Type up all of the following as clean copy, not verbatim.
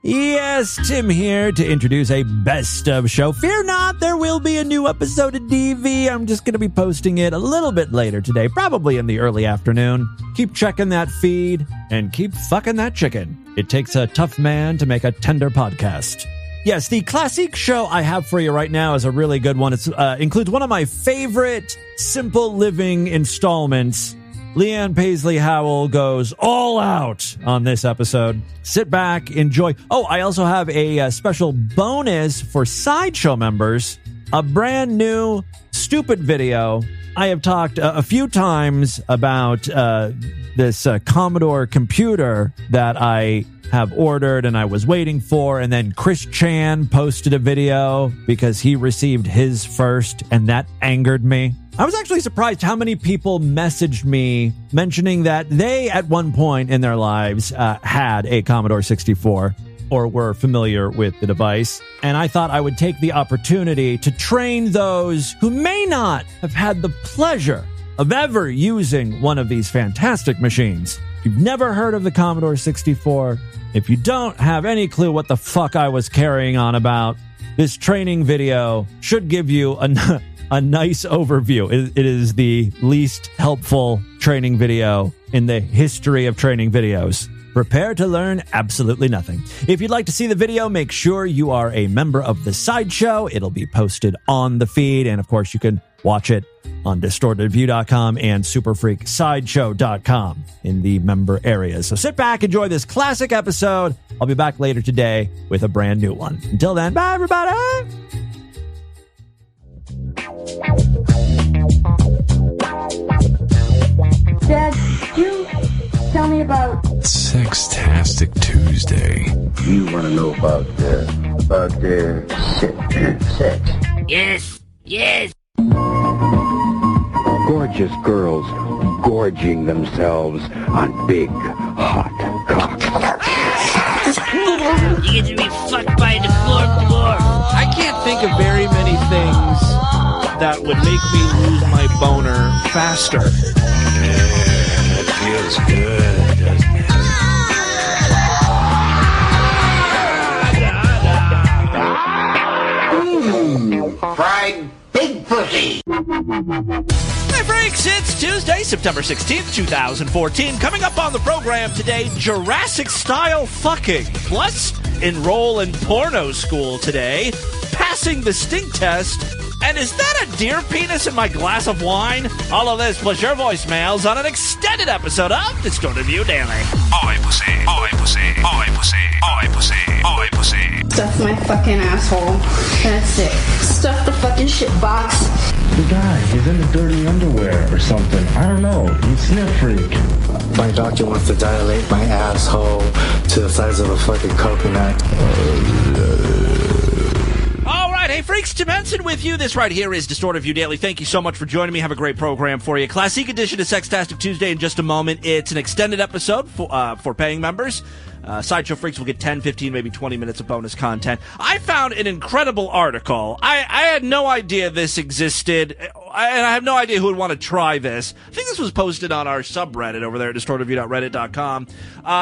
Yes, Tim here to introduce a best of show. Fear not, there will be a new episode of DV. I'm just going to be posting it a little bit later today, probably in the early afternoon. Keep checking that feed and keep fucking that chicken. It takes a tough man to make a tender podcast. Yes, the classic show I have for you right now is a really good one. It includes one of my favorite simple living installments. Leanne Paisley Howell goes all out on this episode. Sit back, enjoy. Oh, I also have a special bonus for Sideshow members, a brand new stupid video. I have talked a few times about this Commodore computer that I have ordered and I was waiting for, and then Chris Chan posted a video because he received his first, and that angered me. I was actually surprised how many people messaged me mentioning that they, at one point in their lives, had a Commodore 64 or were familiar with the device. And I thought I would take the opportunity to train those who may not have had the pleasure of ever using one of these fantastic machines. If you've never heard of the Commodore 64, if you don't have any clue what the fuck I was carrying on about, this training video should give you a nice overview. It is the least helpful training video in the history of training videos. Prepare to learn absolutely nothing. If you'd like to see the video, make sure you are a member of the Sideshow. It'll be posted on the feed, and of course you can watch it on DistortedView.com and SuperFreakSideshow.com in the member areas. So sit back, enjoy this classic episode. I'll be back later today with a brand new one. Until then, bye everybody! Dad, could you tell me about Sextastic Tuesday? You want to know about the sex? Yes. Gorgeous girls gorging themselves on big, hot cocks. You get to be fucked by the floor. I can't think of very many things that would make me lose my boner faster. Yeah, that feels good, doesn't it? Fried big pussy. Hey freaks, it's Tuesday, September 16th, 2014. Coming up on the program today, Jurassic style fucking. Plus, enroll in porno school today, passing the stink test, and is that a deer penis in my glass of wine? All of this plus your voicemails on an extended episode of Distorted View Daily. Oi pussy, oi pussy, oi pussy, oi pussy, oi pussy. stuff my fucking asshole? That's it. Stuff the fucking shit box. The guy, he's in the dirty underwear or something. I don't know. He's a sniff freak. My doctor wants to dilate my asshole to the size of a fucking coconut. All right, hey freaks, Tim Henson with you. This right here is Distorted View Daily. Thank you so much for joining me. Have a great program for you. Classic edition of Sextastic Tuesday in just a moment. It's an extended episode for paying members. Sideshow freaks will get 10, 15, maybe 20 minutes of bonus content. I found an incredible article. I had no idea this existed, and I have no idea who would want to try this. I think this was posted on our subreddit over there at distortedview.reddit.com.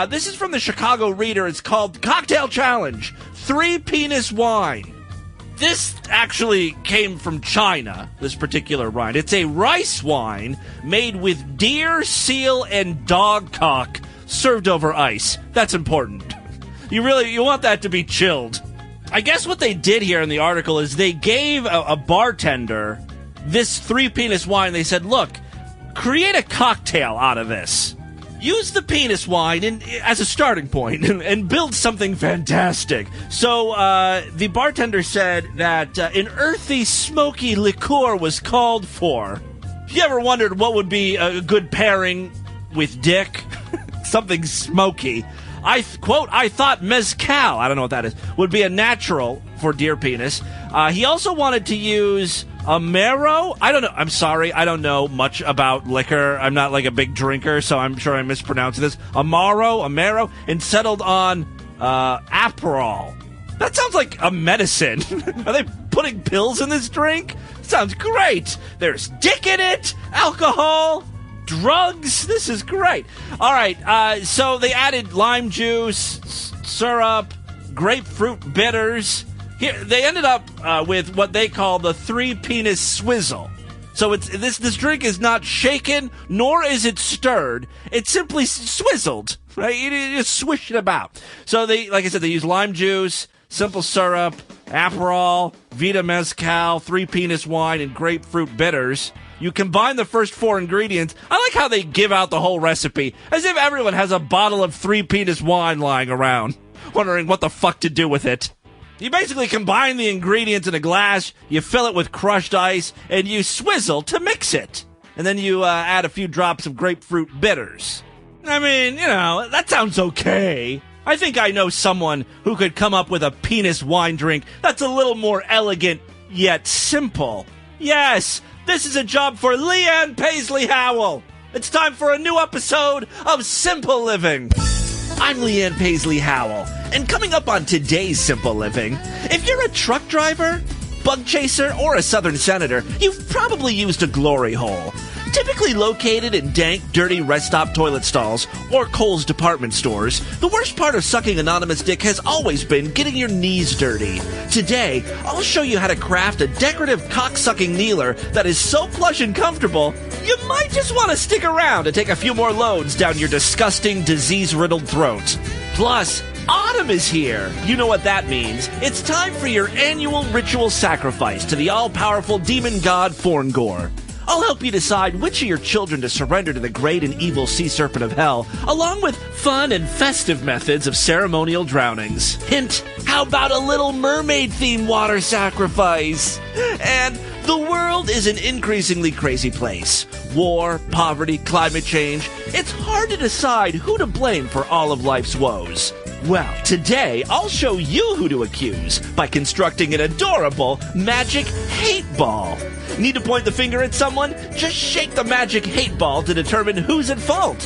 This is from the Chicago Reader. It's called Cocktail Challenge, 3-Penis Wine. This actually came from China, this particular wine. It's a rice wine made with deer, seal, and dog cock served over ice. That's important. You want that to be chilled. I guess what they did here in the article is they gave a bartender this 3-penis wine. They said, look, create a cocktail out of this. Use the penis wine as a starting point and build something fantastic. So the bartender said that an earthy, smoky liqueur was called for. If you ever wondered what would be a good pairing with dick, something smoky, I thought mezcal, I don't know what that is, would be a natural for deer penis. He also wanted to use Amaro. I don't know. I'm sorry. I don't know much about liquor. I'm not like a big drinker, so I'm sure I'm mispronouncing this. Amaro, and settled on Aperol. That sounds like a medicine. Are they putting pills in this drink? Sounds great. There's dick in it, alcohol, drugs. This is great. All right. So they added lime juice, syrup, grapefruit bitters. Here, they ended up with what they call the 3-penis swizzle. So this drink is not shaken, nor is it stirred. It's simply swizzled, right? You just swish it about. So they, like I said, they use lime juice, simple syrup, Aperol, Vita Mezcal, 3-penis wine, and grapefruit bitters. You combine the first 4 ingredients. I like how they give out the whole recipe, as if everyone has a bottle of 3-penis wine lying around, wondering what the fuck to do with it. You basically combine the ingredients in a glass, you fill it with crushed ice, and you swizzle to mix it. And then you add a few drops of grapefruit bitters. I mean, that sounds okay. I think I know someone who could come up with a penis wine drink that's a little more elegant, yet simple. Yes, this is a job for Leanne Paisley Howell. It's time for a new episode of Simple Living. I'm Leanne Paisley Howell, and coming up on today's Simple Living, if you're a truck driver, bug chaser, or a Southern senator, you've probably used a glory hole. Typically located in dank, dirty rest stop toilet stalls or Kohl's department stores, the worst part of sucking anonymous dick has always been getting your knees dirty. Today, I'll show you how to craft a decorative cock-sucking kneeler that is so plush and comfortable, you might just want to stick around to take a few more loads down your disgusting, disease-riddled throat. Plus, autumn is here. You know what that means. It's time for your annual ritual sacrifice to the all-powerful demon god Forngor. I'll help you decide which of your children to surrender to the great and evil sea serpent of hell, along with fun and festive methods of ceremonial drownings. Hint, how about a Little Mermaid-themed water sacrifice? And the world is an increasingly crazy place. War, poverty, climate change. It's hard to decide who to blame for all of life's woes. Well, today I'll show you who to accuse by constructing an adorable magic hate ball. Need to point the finger at someone? Just shake the magic hate ball to determine who's at fault.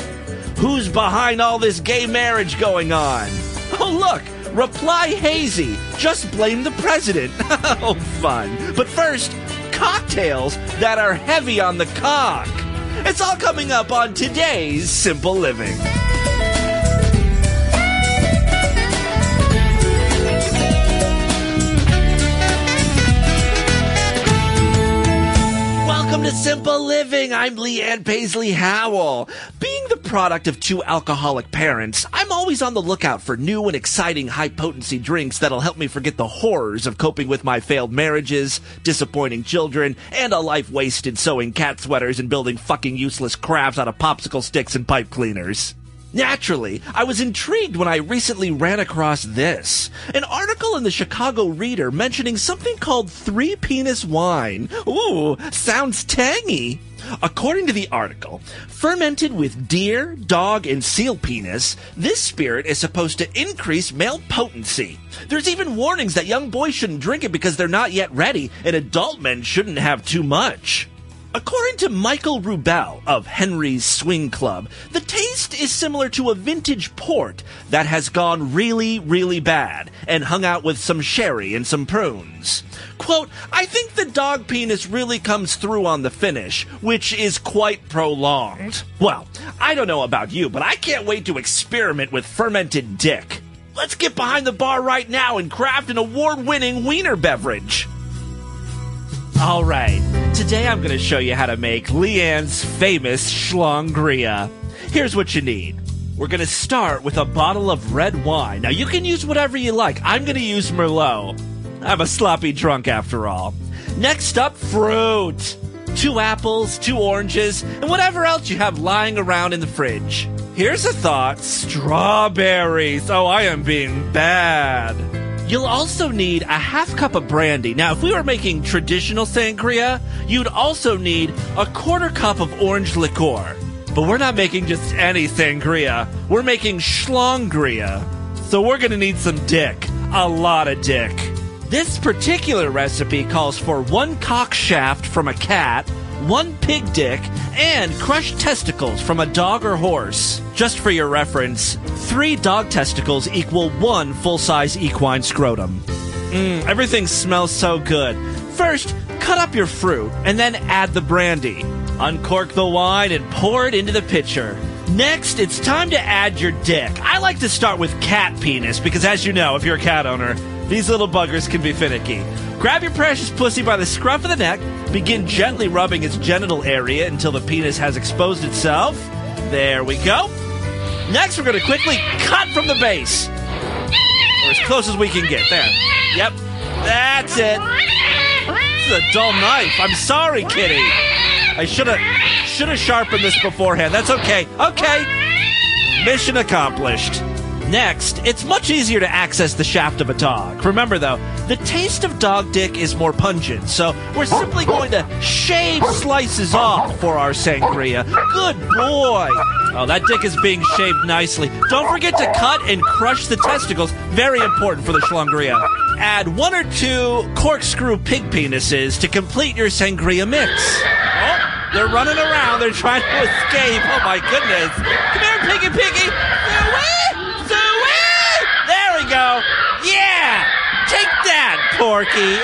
Who's behind all this gay marriage going on? Oh, look, reply hazy. Just blame the president. Oh, fun. But first, cocktails that are heavy on the cock. It's all coming up on today's Simple Living. Welcome to Simple Living. I'm Leanne Paisley Howell. Being the product of 2 alcoholic parents, I'm always on the lookout for new and exciting high-potency drinks that'll help me forget the horrors of coping with my failed marriages, disappointing children, and a life wasted sewing cat sweaters and building fucking useless crafts out of popsicle sticks and pipe cleaners. Naturally, I was intrigued when I recently ran across this. An article in the Chicago Reader mentioning something called 3-penis wine. Ooh, sounds tangy. According to the article, fermented with deer, dog, and seal penis, this spirit is supposed to increase male potency. There's even warnings that young boys shouldn't drink it because they're not yet ready, and adult men shouldn't have too much. According to Michael Rubel of Henry's Swing Club, the taste is similar to a vintage port that has gone really, really bad and hung out with some sherry and some prunes. Quote, I think the dog penis really comes through on the finish, which is quite prolonged. Well, I don't know about you, but I can't wait to experiment with fermented dick. Let's get behind the bar right now and craft an award-winning wiener beverage. All right, today I'm going to show you how to make Leanne's famous schlongria. Here's what you need. We're going to start with a bottle of red wine. Now, you can use whatever you like. I'm going to use Merlot. I'm a sloppy drunk after all. Next up, fruit. 2 apples, 2 oranges, and whatever else you have lying around in the fridge. Here's a thought, strawberries. Oh, I am being bad. You'll also need a half cup of brandy. Now, if we were making traditional sangria, you'd also need a 1/4 cup of orange liqueur. But we're not making just any sangria. We're making schlongria. So we're going to need some dick. A lot of dick. This particular recipe calls for 1 cock shaft from a cat, 1 pig dick, and crushed testicles from a dog or horse. Just for your reference, 3 dog testicles equal 1 full-size equine scrotum. Everything smells so good. First, cut up your fruit, and then add the brandy. Uncork the wine and pour it into the pitcher. Next, it's time to add your dick. I like to start with cat penis because, as you know, if you're a cat owner, these little buggers can be finicky. Grab your precious pussy by the scruff of the neck, begin gently rubbing its genital area until the penis has exposed itself. There we go. Next, we're going to quickly cut from the base. Or as close as we can get. There. Yep. That's it. This is a dull knife. I'm sorry, kitty. I should have sharpened this beforehand. That's okay. Okay. Mission accomplished. Next, it's much easier to access the shaft of a dog. Remember, though, the taste of dog dick is more pungent, so we're simply going to shave slices off for our sangria. Good boy. Oh, that dick is being shaved nicely. Don't forget to cut and crush the testicles. Very important for the schlongria. Add 1 or 2 corkscrew pig penises to complete your sangria mix. Oh, they're running around. They're trying to escape. Oh, my goodness. Come here, piggy, piggy. There we go. Yeah. Take that, Porky.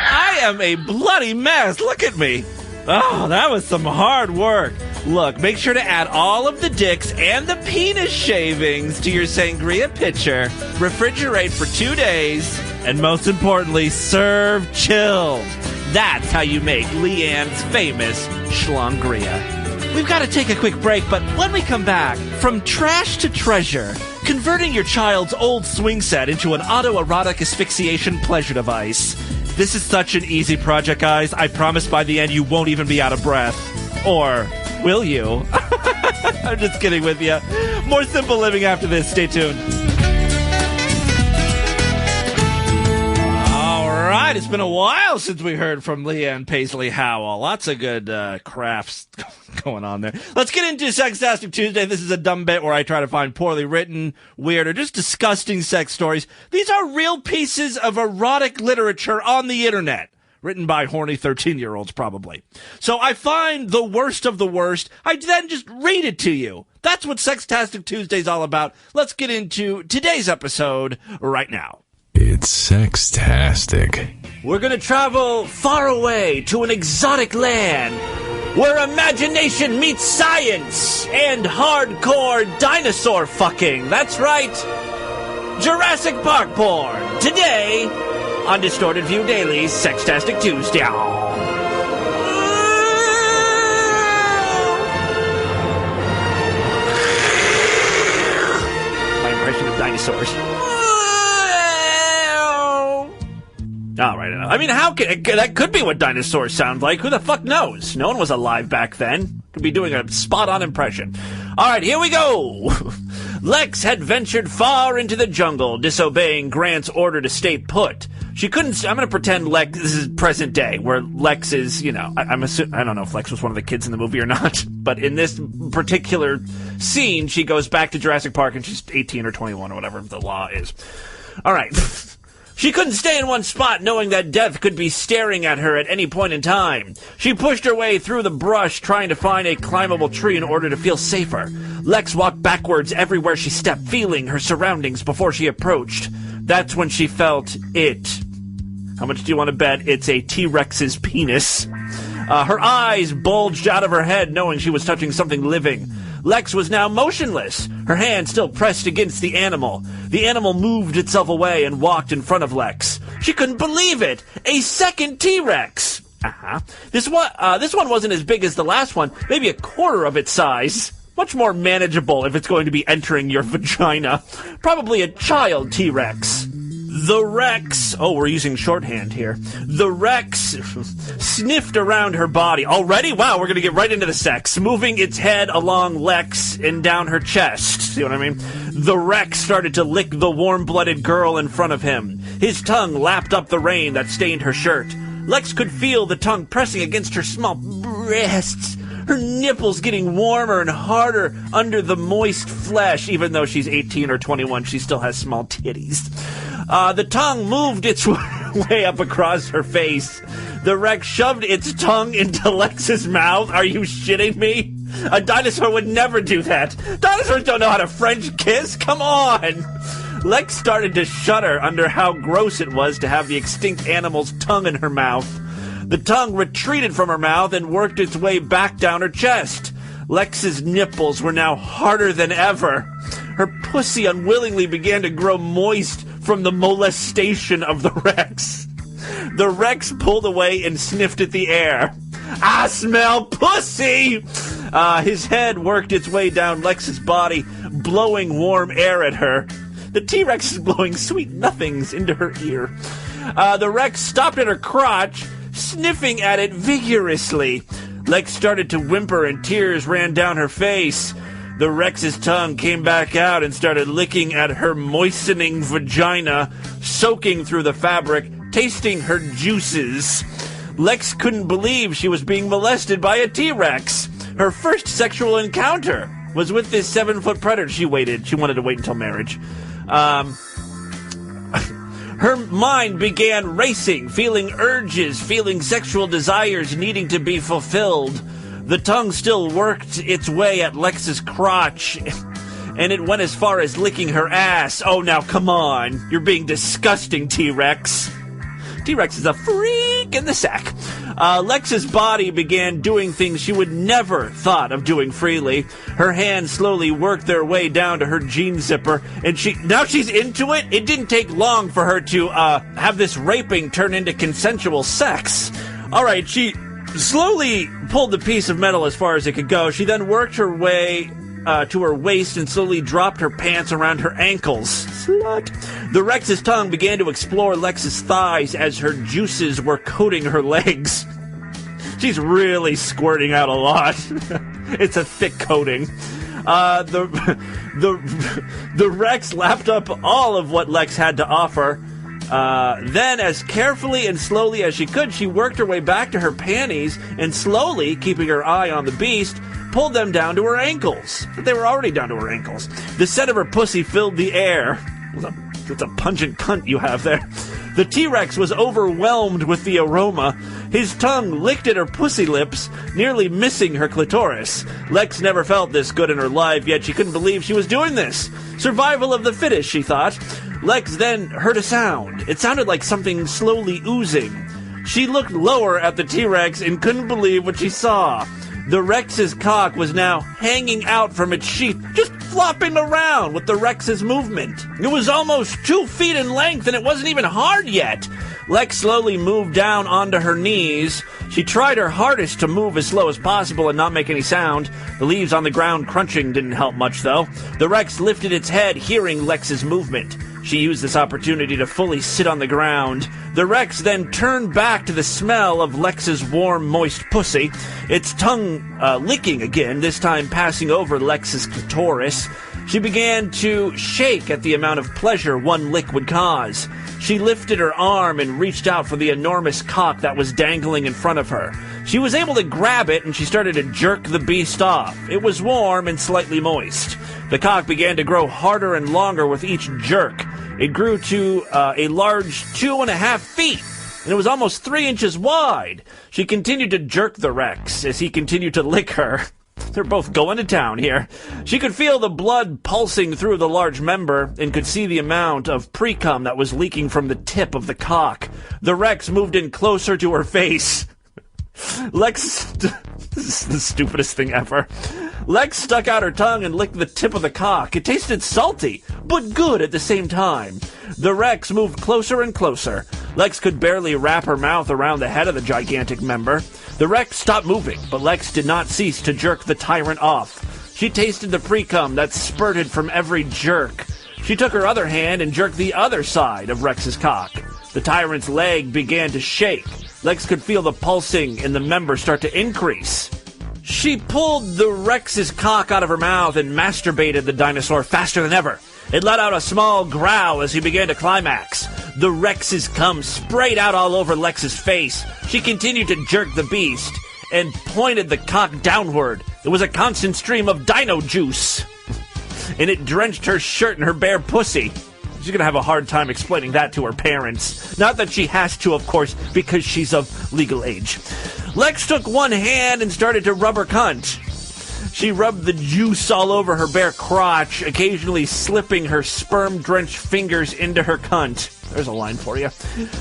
I am a bloody mess. Look at me. Oh, that was some hard work. Look, make sure to add all of the dicks and the penis shavings to your sangria pitcher. Refrigerate for 2 days. And most importantly, serve chilled. That's how you make Leanne's famous schlongria. We've got to take a quick break, but when we come back, from trash to treasure, converting your child's old swing set into an autoerotic asphyxiation pleasure device. This is such an easy project, guys. I promise by the end you won't even be out of breath. Or will you? I'm just kidding with you. More Simple Living after this. Stay tuned. All right, it's been a while since we heard from Leanne Paisley Howell. Lots of good crafts going on there. Let's get into Sextastic Tuesday. This is a dumb bit where I try to find poorly written, weird, or just disgusting sex stories. These are real pieces of erotic literature on the internet. Written by horny 13-year-olds, probably. So I find the worst of the worst. I then just read it to you. That's what Sextastic Tuesday's all about. Let's get into today's episode right now. It's Sextastic. We're going to travel far away to an exotic land where imagination meets science and hardcore dinosaur fucking. That's right. Jurassic Park porn. Today on Distorted View Daily's Sextastic Tuesday. My impression of dinosaurs. All right. I mean, that could be what dinosaurs sound like. Who the fuck knows? No one was alive back then. Could be doing a spot-on impression. All right, here we go. Lex had ventured far into the jungle, disobeying Grant's order to stay put. She couldn't. I'm going to pretend Lex. This is present day, where Lex is. You know, I don't know if Lex was one of the kids in the movie or not, but in this particular scene, she goes back to Jurassic Park and she's 18 or 21 or whatever the law is. All right. She couldn't stay in one spot, knowing that death could be staring at her at any point in time. She pushed her way through the brush, trying to find a climbable tree in order to feel safer. Lex walked backwards everywhere she stepped, feeling her surroundings before she approached. That's when she felt it. How much do you want to bet it's a T-Rex's penis? Her eyes bulged out of her head, knowing she was touching something living. Lex was now motionless, her hand still pressed against the animal. The animal moved itself away and walked in front of Lex. She couldn't believe it! A second T-Rex! This one wasn't as big as the last one, maybe a quarter of its size. Much more manageable if it's going to be entering your vagina. Probably a child T-Rex. The Rex, we're using shorthand here. The Rex sniffed around her body. Already? Wow, we're going to get right into the sex. Moving its head along Lex and down her chest. See what I mean? The Rex started to lick the warm-blooded girl in front of him. His tongue lapped up the rain that stained her shirt. Lex could feel the tongue pressing against her small breasts. Her nipples getting warmer and harder under the moist flesh. Even though she's 18 or 21, she still has small titties. The tongue moved its way up across her face. The Rex shoved its tongue into Lex's mouth. Are you shitting me? A dinosaur would never do that. Dinosaurs don't know how to French kiss. Come on. Lex started to shudder under how gross it was to have the extinct animal's tongue in her mouth. The tongue retreated from her mouth and worked its way back down her chest. Lex's nipples were now harder than ever. Her pussy unwillingly began to grow moist from the molestation of the Rex. The Rex pulled away and sniffed at the air. I smell pussy! His head worked its way down Lex's body, blowing warm air at her. The T-Rex is blowing sweet nothings into her ear. The Rex stopped at her crotch, sniffing at it vigorously. Lex started to whimper and tears ran down her face. The Rex's tongue came back out and started licking at her moistening vagina, soaking through the fabric, tasting her juices. Lex couldn't believe she was being molested by a T-Rex. Her first sexual encounter was with this 7-foot predator. She wanted to wait until marriage. Her mind began racing, feeling urges, feeling sexual desires needing to be fulfilled. The tongue still worked its way at Lex's crotch, and it went as far as licking her ass. Oh, now come on. You're being disgusting, T-Rex. T-Rex is a freak in the sack. Lex's body began doing things she would never thought of doing freely. Her hands slowly worked their way down to her jean zipper, and now she's into it. It didn't take long for her to have this raping turn into consensual sex. All right, she slowly pulled the piece of metal as far as it could go. She then worked her way to her waist and slowly dropped her pants around her ankles. Slut. The Rex's tongue began to explore Lex's thighs as her juices were coating her legs. She's really squirting out a lot. It's a thick coating. The Rex lapped up all of what Lex had to offer. Then, as carefully and slowly as she could, she worked her way back to her panties and slowly, keeping her eye on the beast, pulled them down to her ankles. But they were already down to her ankles. The scent of her pussy filled the air. It's a pungent cunt you have there. The T-Rex was overwhelmed with the aroma. His tongue licked at her pussy lips, nearly missing her clitoris. Lex never felt this good in her life, yet she couldn't believe she was doing this. Survival of the fittest, she thought. Lex then heard a sound. It sounded like something slowly oozing. She looked lower at the T-Rex and couldn't believe what she saw. The Rex's cock was now hanging out from its sheath, just flopping around with the Rex's movement. It was almost 2 feet in length, and it wasn't even hard yet. Lex slowly moved down onto her knees. She tried her hardest to move as slow as possible and not make any sound. The leaves on the ground crunching didn't help much, though. The Rex lifted its head, hearing Lex's movement. She used this opportunity to fully sit on the ground. The Rex then turned back to the smell of Lex's warm, moist pussy, its tongue licking again, this time passing over Lex's clitoris. She began to shake at the amount of pleasure one lick would cause. She lifted her arm and reached out for the enormous cock that was dangling in front of her. She was able to grab it, and she started to jerk the beast off. It was warm and slightly moist. The cock began to grow harder and longer with each jerk. It grew to a large 2.5 feet, and it was almost 3 inches wide. She continued to jerk the Rex as he continued to lick her. They're both going to town here. She could feel the blood pulsing through the large member and could see the amount of pre-cum that was leaking from the tip of the cock. The Rex moved in closer to her face. This is the stupidest thing ever. Lex stuck out her tongue and licked the tip of the cock. It tasted salty, but good at the same time. The Rex moved closer and closer. Lex could barely wrap her mouth around the head of the gigantic member. The Rex stopped moving, but Lex did not cease to jerk the tyrant off. She tasted the pre-cum that spurted from every jerk. She took her other hand and jerked the other side of Rex's cock. The tyrant's leg began to shake. Lex could feel the pulsing in the member start to increase. She pulled the Rex's cock out of her mouth and masturbated the dinosaur faster than ever. It let out a small growl as he began to climax. The Rex's cum sprayed out all over Lex's face. She continued to jerk the beast and pointed the cock downward. It was a constant stream of dino juice, and it drenched her shirt and her bare pussy. She's going to have a hard time explaining that to her parents. Not that she has to, of course, because she's of legal age. Lex took one hand and started to rub her cunt. She rubbed the juice all over her bare crotch, occasionally slipping her sperm-drenched fingers into her cunt. There's a line for you.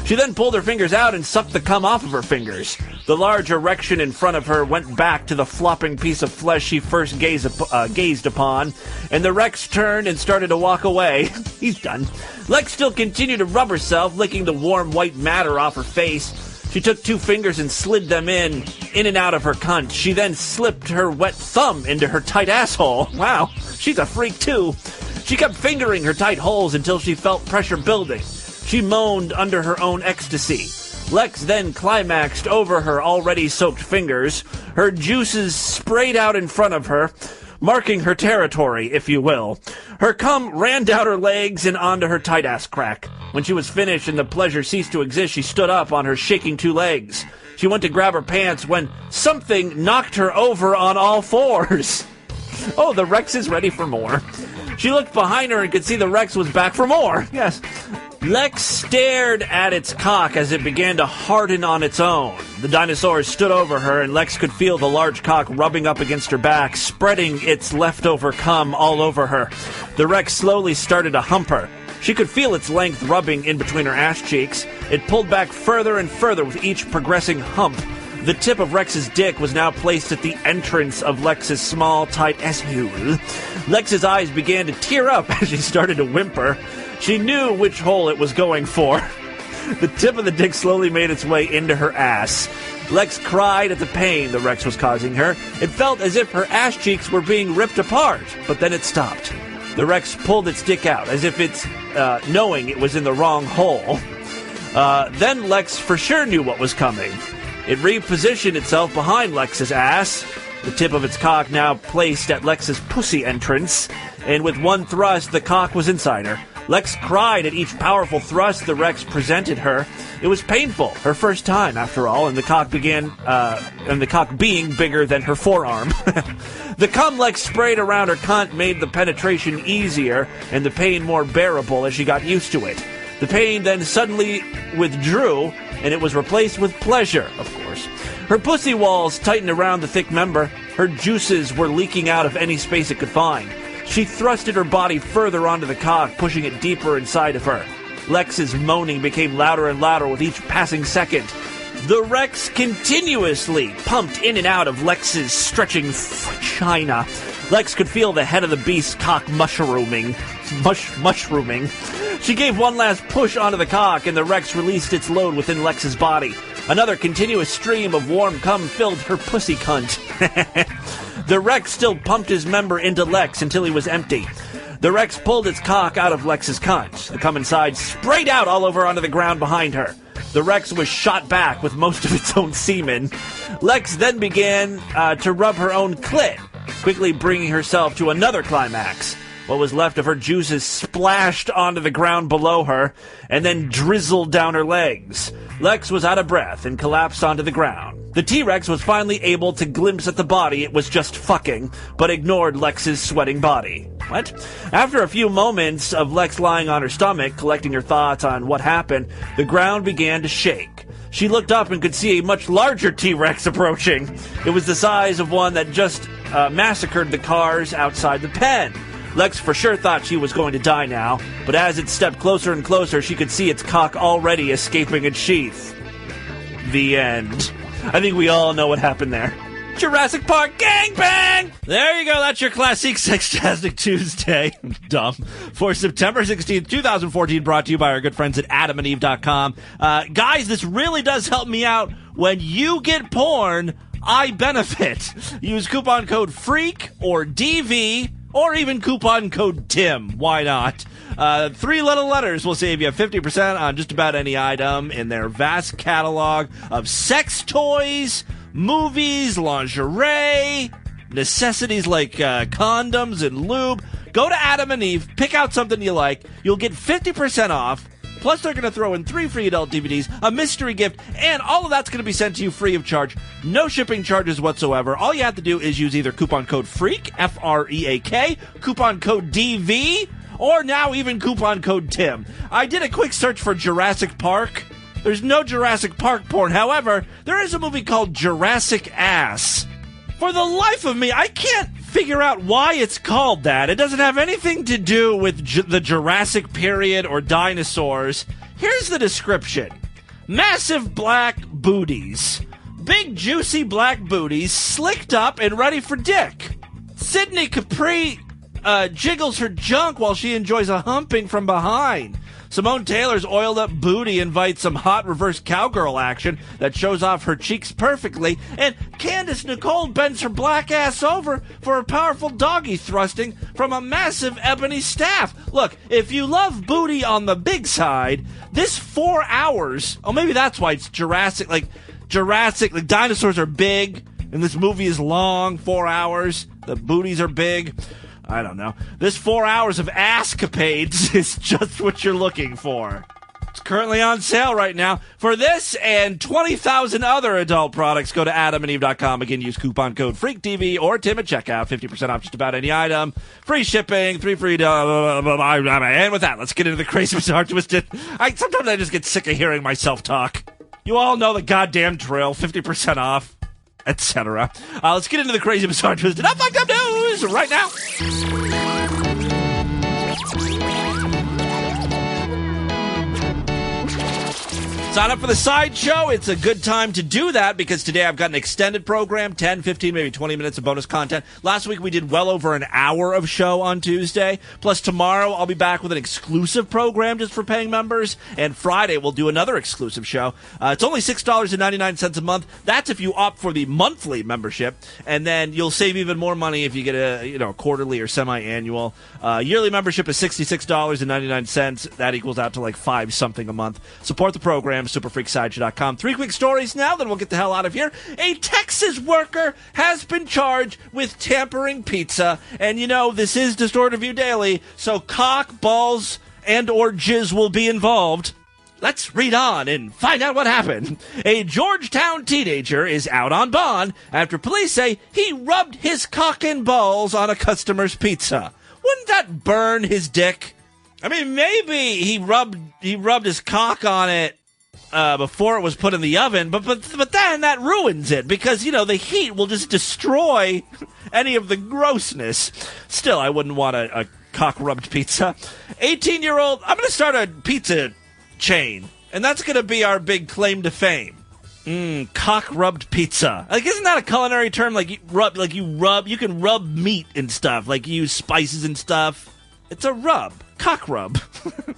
She then pulled her fingers out and sucked the cum off of her fingers. The large erection in front of her went back to the flopping piece of flesh she first gazed upon, and the Rex turned and started to walk away. He's done. Lex still continued to rub herself, licking the warm white matter off her face. She took 2 fingers and slid them in and out of her cunt. She then slipped her wet thumb into her tight asshole. Wow, she's a freak too. She kept fingering her tight holes until she felt pressure building. She moaned under her own ecstasy. Lex then climaxed over her already soaked fingers. Her juices sprayed out in front of her, marking her territory, if you will. Her cum ran down her legs and onto her tight ass crack. When she was finished and the pleasure ceased to exist, she stood up on her shaking 2 legs. She went to grab her pants when something knocked her over on all 4s. Oh, the Rex is ready for more. She looked behind her and could see the Rex was back for more. Yes. Lex stared at its cock as it began to harden on its own. The dinosaur stood over her, and Lex could feel the large cock rubbing up against her back, spreading its leftover cum all over her. The Rex slowly started to hump her. She could feel its length rubbing in between her ass cheeks. It pulled back further and further with each progressing hump. The tip of Rex's dick was now placed at the entrance of Lex's small, tight asshole. Lex's eyes began to tear up as she started to whimper. She knew which hole it was going for. The tip of the dick slowly made its way into her ass. Lex cried at the pain the Rex was causing her. It felt as if her ass cheeks were being ripped apart, but then it stopped. The Rex pulled its dick out, as if it's knowing it was in the wrong hole. Then Lex for sure knew what was coming. It repositioned itself behind Lex's ass, the tip of its cock now placed at Lex's pussy entrance, and with one thrust, the cock was inside her. Lex cried at each powerful thrust the Rex presented her. It was painful, her first time, after all, and the cock being bigger than her forearm. The cum Lex sprayed around her cunt made the penetration easier and the pain more bearable as she got used to it. The pain then suddenly withdrew, and it was replaced with pleasure, of course. Her pussy walls tightened around the thick member. Her juices were leaking out of any space it could find. She thrusted her body further onto the cock, pushing it deeper inside of her. Lex's moaning became louder and louder with each passing second. The Rex continuously pumped in and out of Lex's stretching vagina. Lex could feel the head of the beast's cock mushrooming. She gave one last push onto the cock, and the Rex released its load within Lex's body. Another continuous stream of warm cum filled her pussy cunt. The Rex still pumped his member into Lex until he was empty. The Rex pulled its cock out of Lex's cunt. The cum inside sprayed out all over onto the ground behind her. The Rex was shot back with most of its own semen. Lex then began to rub her own clit, quickly bringing herself to another climax. What was left of her juices splashed onto the ground below her and then drizzled down her legs. Lex was out of breath and collapsed onto the ground. The T-Rex was finally able to glimpse at the body it was just fucking, but ignored Lex's sweating body. What? After a few moments of Lex lying on her stomach, collecting her thoughts on what happened, the ground began to shake. She looked up and could see a much larger T-Rex approaching. It was the size of one that just massacred the cars outside the pen. Lex for sure thought she was going to die now, but as it stepped closer and closer, she could see its cock already escaping its sheath. The end. I think we all know what happened there. Jurassic Park gangbang! There you go, that's your classic Sextastic Tuesday. Dumb. For September 16th, 2014, brought to you by our good friends at adamandeve.com. Guys, this really does help me out. When you get porn, I benefit. Use coupon code FREAK or DV, or even coupon code TIM. Why not? 3 little letters will save you 50% on just about any item in their vast catalog of sex toys, movies, lingerie, necessities like condoms and lube. Go to Adam and Eve, pick out something you like. You'll get 50% off. Plus, they're going to throw in 3 free adult DVDs, a mystery gift, and all of that's going to be sent to you free of charge. No shipping charges whatsoever. All you have to do is use either coupon code FREAK, F-R-E-A-K, coupon code DV, or now even coupon code TIM. I did a quick search for Jurassic Park. There's no Jurassic Park porn. However, there is a movie called Jurassic Ass. For the life of me, I can't figure out why it's called that. It doesn't have anything to do with the Jurassic period or dinosaurs. Here's the description. Massive black booties. Big juicy black booties, slicked up and ready for dick. Sydney Capri jiggles her junk while she enjoys a humping from behind. Simone Taylor's oiled up booty invites some hot reverse cowgirl action that shows off her cheeks perfectly, and Candace Nicole bends her black ass over for a powerful doggy thrusting from a massive ebony staff. Look, if you love booty on the big side, this 4 hours, oh, maybe that's why it's Jurassic, like dinosaurs are big, and this movie is long, 4 hours, the booties are big. I don't know. This 4 hours of ass-capades is just what you're looking for. It's currently on sale right now. For this and 20,000 other adult products, go to adamandeve.com. Again, use coupon code FreakTV or Tim at checkout. 50% off just about any item. Free shipping, 3 free... And with that, let's get into the crazy, bizarre, twisted. Sometimes I just get sick of hearing myself talk. You all know the goddamn drill. 50% off. Etc. Let's get into the crazy, bizarre, twisted, fucked up news right now. Sign up for the sideshow. It's a good time to do that because today I've got an extended program, 10, 15, maybe 20 minutes of bonus content. Last week we did well over an hour of show on Tuesday. Plus tomorrow I'll be back with an exclusive program just for paying members. And Friday we'll do another exclusive show. It's only $6.99 a month. That's if you opt for the monthly membership. And then you'll save even more money if you get a quarterly or semi-annual. Yearly membership is $66.99. That equals out to like $5-something a month. Support the program. Superfreaksideshow.com. 3 quick stories now, then we'll get the hell out of here. A Texas worker has been charged with tampering pizza. And this is Distorted View Daily, so cock, balls, and or jizz will be involved. Let's read on and find out what happened. A Georgetown teenager is out on bond after police say he rubbed his cock and balls on a customer's pizza. Wouldn't that burn his dick? I mean, maybe he rubbed his cock on it before it was put in the oven, but then that ruins it because, the heat will just destroy any of the grossness. Still, I wouldn't want a cock-rubbed pizza. 18-year-old, I'm going to start a pizza chain, and that's going to be our big claim to fame. Cock-rubbed pizza. Like, isn't that a culinary term? Like, you can rub meat and stuff, like you use spices and stuff. It's a rub. Cock rub.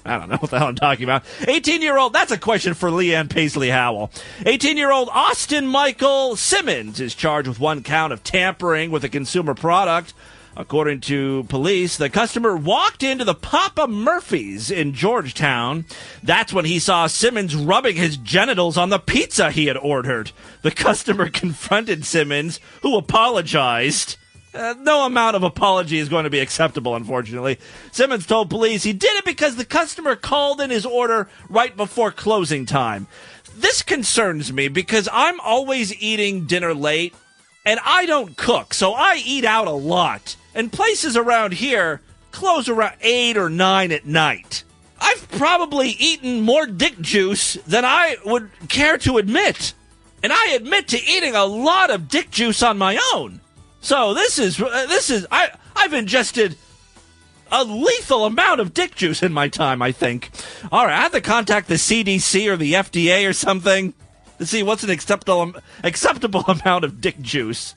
I don't know what the hell I'm talking about. 18-year-old, that's a question for Leanne Paisley Howell. 18-year-old Austin Michael Simmons is charged with 1 count of tampering with a consumer product. According to police, the customer walked into the Papa Murphy's in Georgetown. That's when he saw Simmons rubbing his genitals on the pizza he had ordered. The customer confronted Simmons, who apologized. No amount of apology is going to be acceptable, unfortunately. Simmons told police he did it because the customer called in his order right before closing time. This concerns me because I'm always eating dinner late, and I don't cook, so I eat out a lot. And places around here close around 8 or 9 at night. I've probably eaten more dick juice than I would care to admit. And I admit to eating a lot of dick juice on my own. So I've ingested a lethal amount of dick juice in my time, I think. All right, I have to contact the CDC or the FDA or something to see what's an acceptable amount of dick juice.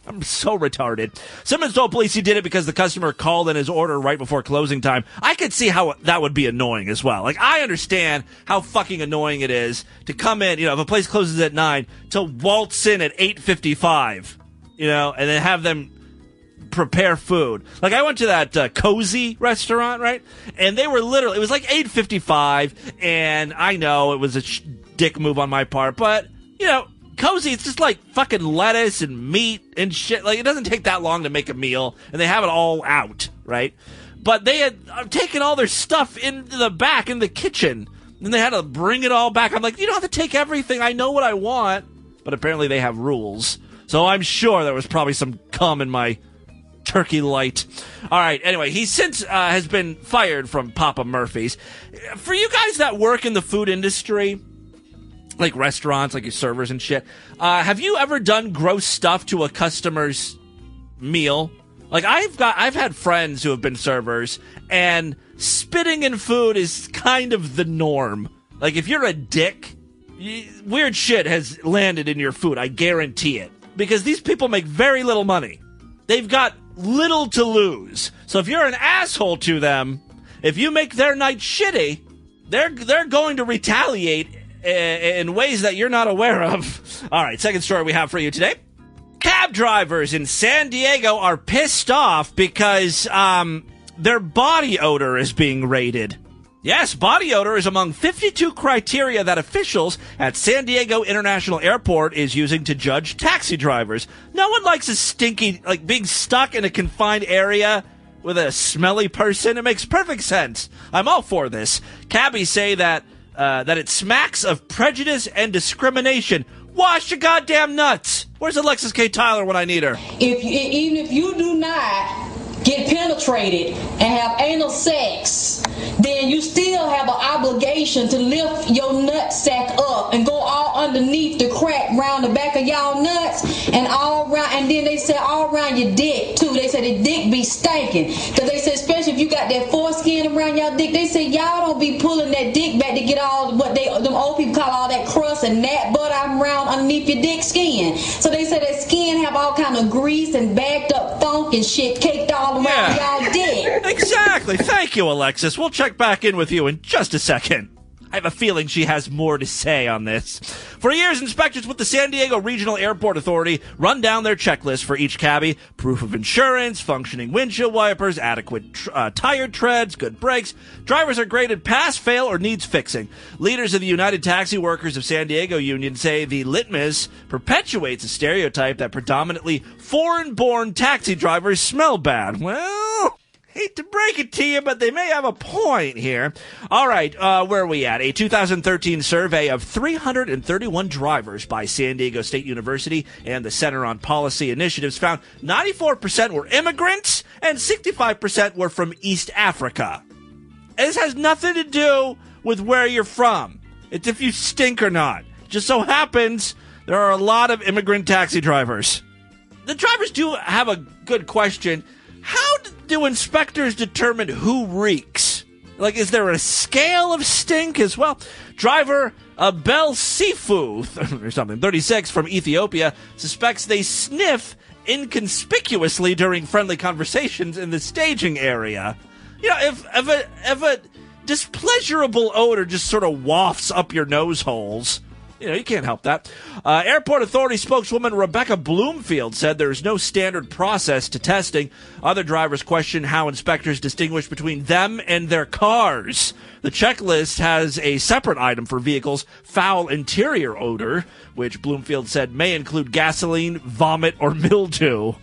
I'm so retarded. Simmons told police he did it because the customer called in his order right before closing time. I could see how that would be annoying as well. Like, I understand how fucking annoying it is to come in, if a place closes at 9, to waltz in at 8:55. And then have them prepare food. Like, I went to that Cozy restaurant, right? And they were literally, it was like 8:55, and I know it was a dick move on my part, but, Cozy, it's just like fucking lettuce and meat and shit. Like, it doesn't take that long to make a meal, and they have it all out, right? But they had taken all their stuff into the back, in the kitchen, and they had to bring it all back. I'm like, you don't have to take everything. I know what I want. But apparently they have rules. So I'm sure there was probably some cum in my turkey light. All right, anyway, he since has been fired from Papa Murphy's. For you guys that work in the food industry, like restaurants, like your servers and shit, have you ever done gross stuff to a customer's meal. Like, I've had friends who have been servers, and spitting in food is kind of the norm. Like, if you're a dick, weird shit has landed in your food, I guarantee it. Because these people make very little money. They've got little to lose. So if you're an asshole to them, if you make their night shitty, they're going to retaliate in ways that you're not aware of. All right, second story we have for you today. Cab drivers in San Diego are pissed off because their body odor is being rated. Yes, body odor is among 52 criteria that officials at San Diego International Airport is using to judge taxi drivers. No one likes a stinky, like being stuck in a confined area with a smelly person. It makes perfect sense. I'm all for this. Cabbies say that it smacks of prejudice and discrimination. Wash your goddamn nuts. Where's Alexis K. Tyler when I need her? Even if you do not get penetrated and have anal sex, then you still have an obligation to lift your nutsack up and go all underneath the crack around the back of y'all nuts and all around, and then they say all around your dick too. They say the dick be stinking, because they say especially if you got that foreskin around y'all dick, they say y'all don't be pulling that dick back to get all what them old people call all that crust and that butter around underneath your dick skin. So they say that skin have all kind of grease and backed up funk and shit caked all around y'all dick. Exactly. Thank you, Alexis. We'll check back in with you in just a second. I have a feeling she has more to say on this. For years, inspectors with the San Diego Regional Airport Authority run down their checklist for each cabbie: proof of insurance, functioning windshield wipers, adequate tire treads, good brakes. Drivers are graded pass, fail, or needs fixing. Leaders of the United Taxi Workers of San Diego Union say the litmus perpetuates a stereotype that predominantly foreign-born taxi drivers smell bad. Well, hate to break it to you, but they may have a point here. All right, where are we at? A 2013 survey of 331 drivers by San Diego State University and the Center on Policy Initiatives found 94% were immigrants and 65% were from East Africa. This has nothing to do with where you're from. It's if you stink or not. Just so happens there are a lot of immigrant taxi drivers. The drivers do have a good question. How do inspectors determine who reeks? Like, is there a scale of stink as well? Driver Abel Sifu, or something, 36, from Ethiopia, suspects they sniff inconspicuously during friendly conversations in the staging area. You know, if a displeasurable odor just sort of wafts up your nose holes, you know, you can't help that. Airport Authority spokeswoman Rebecca Bloomfield said there is no standard process to testing. Other drivers question how inspectors distinguish between them and their cars. The checklist has a separate item for vehicles' foul interior odor, which Bloomfield said may include gasoline, vomit, or mildew.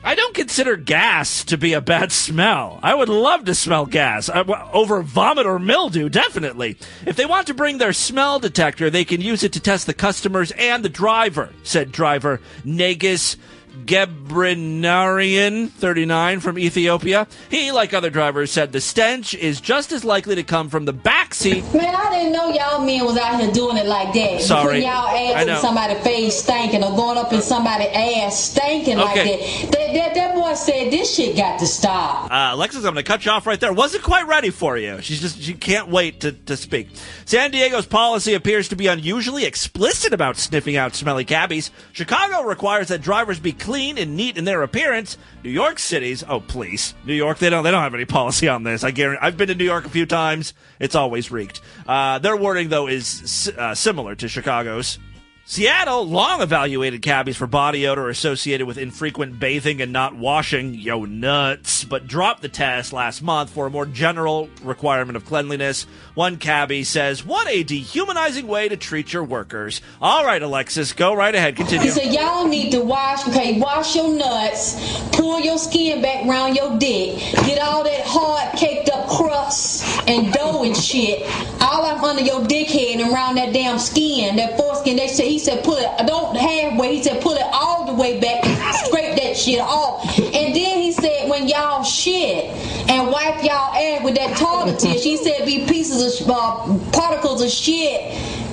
I don't consider gas to be a bad smell. I would love to smell gas. Over vomit or mildew, definitely. If they want to bring their smell detector, they can use it to test the customers and the driver, said driver Negis Gebrinarian, 39, from Ethiopia. He, like other drivers, said the stench is just as likely to come from the backseat. Man, I didn't know y'all men was out here doing it like that. Sorry. Putting y'all ass in somebody's face stinking or going up in somebody's ass stinking like that. That boy said this shit got to stop. Alexis, I'm going to cut you off right there. Wasn't quite ready for you. She can't wait to speak. San Diego's policy appears to be unusually explicit about sniffing out smelly cabbies. Chicago requires that drivers be clean and neat in their appearance. New York City's, oh please, New York, they don't have any policy on this. I guarantee. I've been to New York a few times. It's always reeked. Their wording though is similar to Chicago's. Seattle long evaluated cabbies for body odor associated with infrequent bathing and not washing yo nuts, but dropped the test last month for a more general requirement of cleanliness. One cabbie says, "What a dehumanizing way to treat your workers." All right, Alexis, go right ahead. Continue. So y'all need to wash your nuts, pull your skin back around your dick, get all that hard caked up crust and dough and shit all up under your dickhead and around that damn skin, that foreskin. He said pull it, don't halfway, he said pull it all the way back, scrape that shit off. And then he said when y'all shit and wipe y'all ass with that toilet tissue, he said be pieces of particles of shit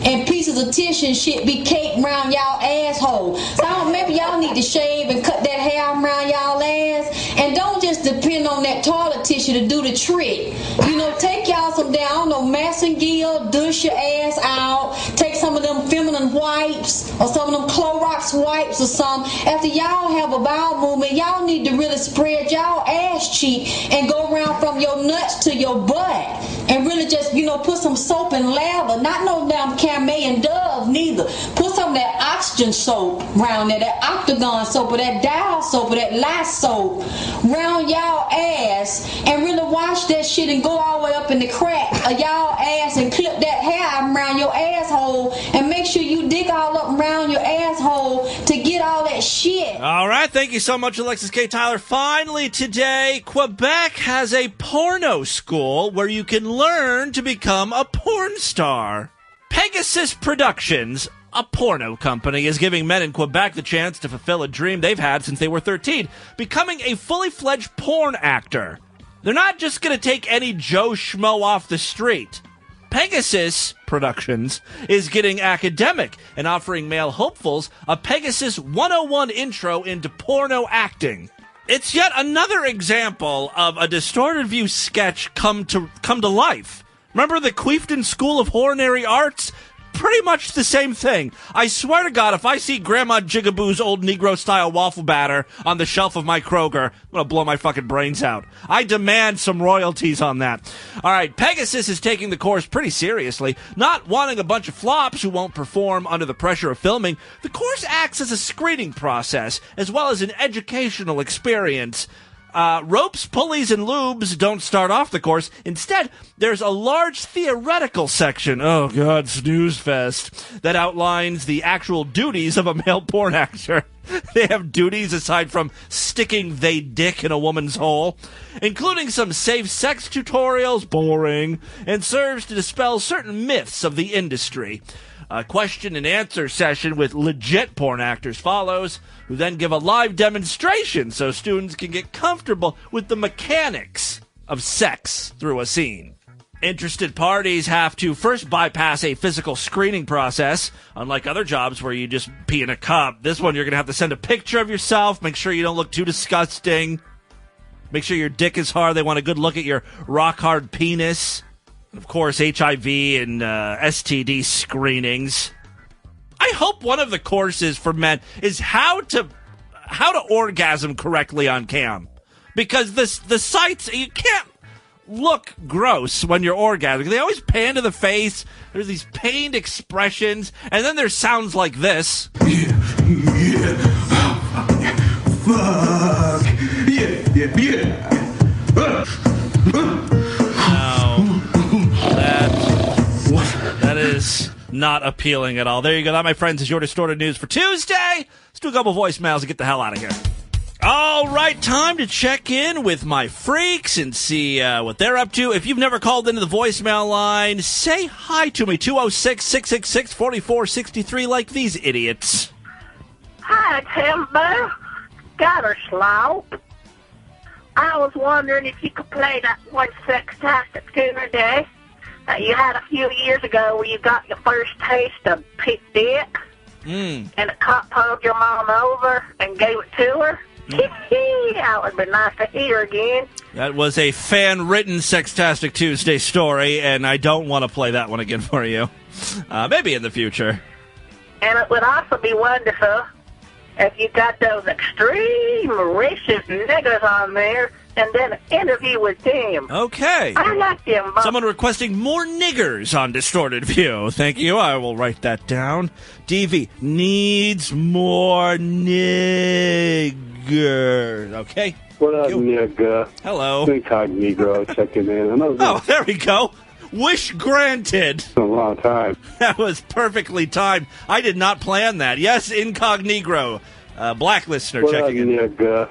and pieces of tissue and shit be caked around y'all asshole. So maybe y'all need to shave and cut that hair around y'all ass, and don't just depend on that toilet tissue to do the trick. You know, take y'all some down, Massengill, douche your ass out, take some of them feminine wipes or some of them Clorox wipes or something. After y'all have a bowel movement, y'all need to really spread y'all ass cheek and go around from your nuts to your butt and really just, put some soap and lather, not no damn Camay and Dove neither. Put some of that oxygen soap around there, that Octagon soap or that Dial soap or that Lysol soap round y'all ass and really wash that shit and go all the way up in the crack of y'all ass and clip that hair around your asshole and make sure you dig all up around your asshole to get all that shit. All right, thank you so much, Alexis K. Tyler. Finally today, Quebec has a porno school where you can learn to become a porn star. Pegasus Productions, a porno company, is giving men in Quebec the chance to fulfill a dream they've had since they were 13, becoming a fully fledged porn actor. They're not just going to take any Joe Schmo off the street. Pegasus Productions is getting academic and offering male hopefuls a Pegasus 101 intro into porno acting. It's yet another example of a Distorted View sketch come to life. Remember the Queefton School of Hornary Arts? Pretty much the same thing. I swear to God, if I see Grandma Jigaboo's old Negro-style waffle batter on the shelf of my Kroger, I'm going to blow my fucking brains out. I demand some royalties on that. All right, Pegasus is taking the course pretty seriously, not wanting a bunch of flops who won't perform under the pressure of filming. The course acts as a screening process, as well as an educational experience. Ropes, pulleys, and lubes don't start off the course. Instead, there's a large theoretical section, oh god, snooze fest, that outlines the actual duties of a male porn actor. They have duties aside from sticking they dick in a woman's hole, including some safe sex tutorials, boring, and serves to dispel certain myths of the industry. A question and answer session with legit porn actors follows, who then give a live demonstration so students can get comfortable with the mechanics of sex through a scene. Interested parties have to first bypass a physical screening process. Unlike other jobs where you just pee in a cup, this one you're going to have to send a picture of yourself, make sure you don't look too disgusting, make sure your dick is hard, they want a good look at your rock-hard penis. Of course, HIV and STD screenings. I hope one of the courses for men is how to orgasm correctly on cam, because the sites, you can't look gross when you're orgasming. They always pan to the face. There's these pained expressions, and then there's sounds like this. Fuck yeah. That is not appealing at all. There you go. That, my friends, is your Distorted News for Tuesday. Let's do a couple voicemails and get the hell out of here. All right, time to check in with my freaks and see what they're up to. If you've never called into the voicemail line, say hi to me, 206-666-4463, like these idiots. Hi, Timbo. Got a slope. I was wondering if you could play that one Sextastic Tuesday that you had a few years ago where you got your first taste of pig dick, and a cop pulled your mom over and gave it to her. That would be nice to hear again. That was a fan-written Sextastic Tuesday story, and I don't want to play that one again for you. Maybe in the future. And it would also be wonderful if you got those extreme racist niggas on there and then an interview with them. Okay. I like them. Someone requesting more niggers on Distorted View. Thank you. I will write that down. DV needs more niggers. Okay. What up, nigga? Hello. Incognito checking in. Oh, there we go. Wish granted. It's a long time. That was perfectly timed. I did not plan that. Yes, Incognito. Black listener checking in. What up, nigga?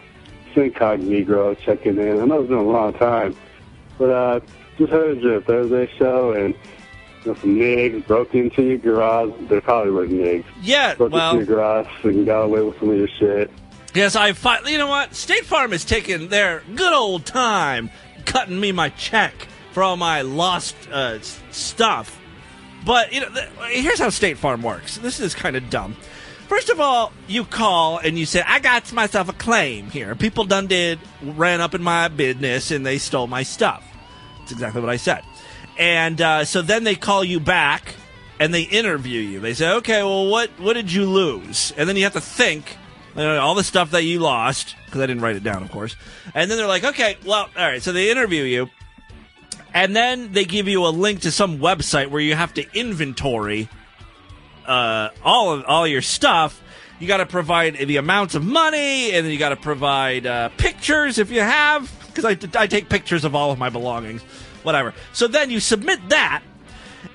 Incognito checking in. I know it's been a long time, but just heard your Thursday show, and some niggas broke into your garage. They probably were niggas. Yeah, broke into your garage and got away with some of your shit. Yes, you know what? State Farm has taken their good old time cutting me my check for all my lost stuff. But, here's how State Farm works. This is kind of dumb. First of all, you call and you say, I got myself a claim here. People ran up in my business and they stole my stuff. That's exactly what I said. And so then they call you back and they interview you. They say, okay, well, what did you lose? And then you have to think all the stuff that you lost, because I didn't write it down, of course. And then they're like, okay, well, all right. So they interview you. And then they give you a link to some website where you have to inventory all your stuff. You got to provide the amounts of money, and then you got to provide pictures if you have, because I take pictures of all of my belongings, whatever. So then you submit that,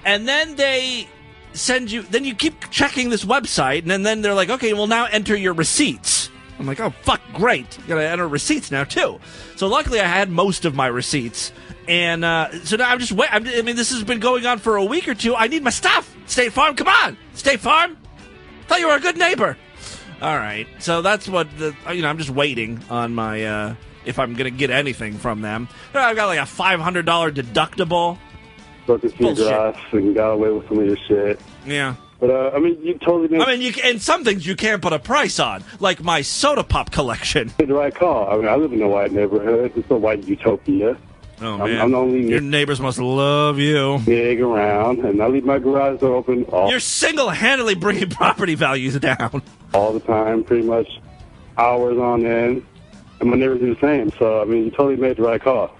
and then they send you. Then you keep checking this website, and then they're like, okay, well now enter your receipts. I'm like, oh fuck, great! You got to enter receipts now too. So luckily, I had most of my receipts. And so now I'm just waiting. I mean, this has been going on for a week or two. I need my stuff. State Farm, come on. State Farm. Thought you were a good neighbor. All right. So that's what, I'm just waiting on my, if I'm going to get anything from them. I've got like a $500 deductible. Broke into your grass and got away with some of your shit. Yeah. But, you totally... and some things you can't put a price on, like my soda pop collection. The right call. I live in a white neighborhood. It's a white utopia. Oh, man. I'm only your neighbors must love you. Big around, and I leave my garage door open You're single-handedly bringing property values down. All the time, pretty much hours on end. And my neighbors do the same. So, you totally made the right call.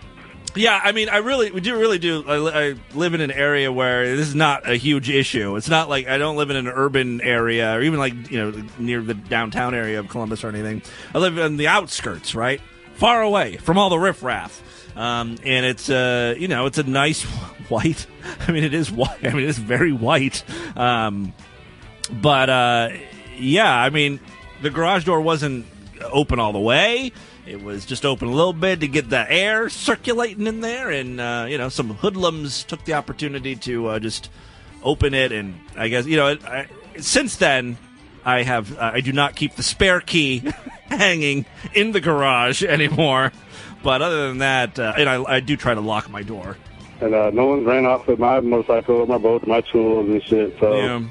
Yeah, we really do. I live in an area where this is not a huge issue. It's not like I don't live in an urban area or even near the downtown area of Columbus or anything. I live in the outskirts, right? Far away from all the riffraff. And it's, it's a nice white. It is white. It is very white. The garage door wasn't open all the way. It was just open a little bit to get the air circulating in there. And, some hoodlums took the opportunity to just open it. And I guess, since then, I do not keep the spare key hanging in the garage anymore. But other than that, I do try to lock my door. And no one ran off with my motorcycle, my boat, my tools and shit. So yeah.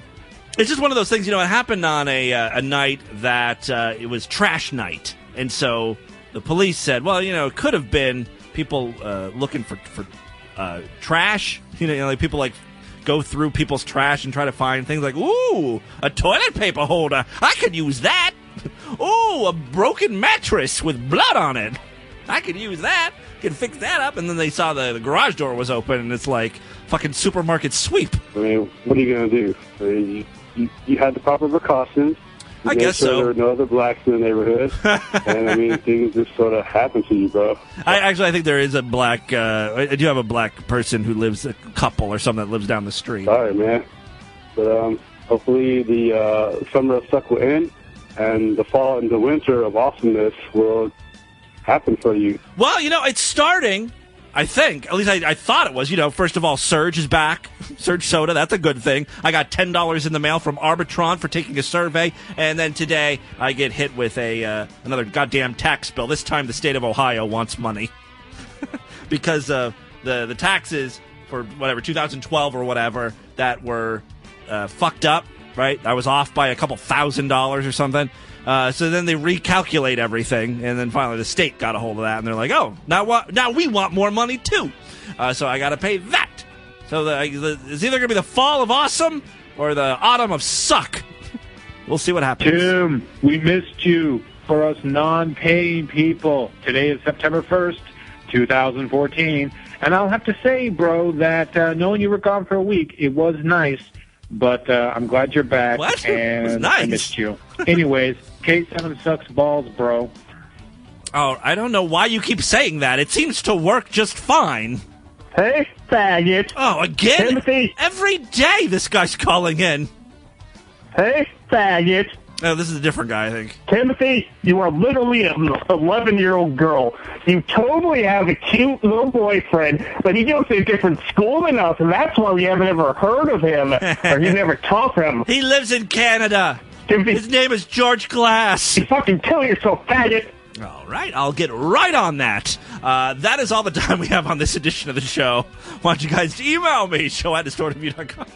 It's just one of those things, it happened on a night that it was trash night. And so the police said, well, it could have been people looking for trash. People go through people's trash and try to find things like, ooh, a toilet paper holder. I could use that. Ooh, a broken mattress with blood on it. I could use that. Could fix that up. And then they saw the garage door was open, and it's like fucking supermarket sweep. What are you going to do? You had the proper precautions. I guess so. There were no other blacks in the neighborhood. And, things just sort of happen to you, bro. I think there is a black... I do have a black person who lives, a couple or something that lives down the street. Sorry, man. But hopefully the summer of suck will end, and the fall and the winter of awesomeness will happen for you. Well, it's starting, I think. At least I thought it was. First of all, Surge is back. Surge Soda, that's a good thing. I got $10 in the mail from Arbitron for taking a survey. And then today, I get hit with another goddamn tax bill. This time, the state of Ohio wants money. Because the taxes for, 2012 or whatever, that were fucked up, right? I was off by a couple $1,000s or something. So then they recalculate everything, and then finally the state got a hold of that, and they're like, oh, now we want more money, too. So I got to pay that. So it's either going to be the fall of awesome or the autumn of suck. We'll see what happens. Tim, we missed you. For us non-paying people, today is September 1st, 2014, and I'll have to say, bro, that knowing you were gone for a week, it was nice. But I'm glad you're back, what? And it was nice. I missed you. Anyways, K7 sucks balls, bro. Oh, I don't know why you keep saying that. It seems to work just fine. Hey, faggot. Oh, again? Timothy. Every day this guy's calling in. Hey, faggot. Oh, this is a different guy, I think. Timothy, you are literally an 11-year-old girl. You totally have a cute little boyfriend, but he goes to a different school than us, and that's why we haven't ever heard of him, or you never talked to him. He lives in Canada. Timothy, his name is George Glass. You fucking kill yourself, faggot. All right, I'll get right on that. That is all the time we have on this edition of the show. I want you guys to email me, show@distortedview.com.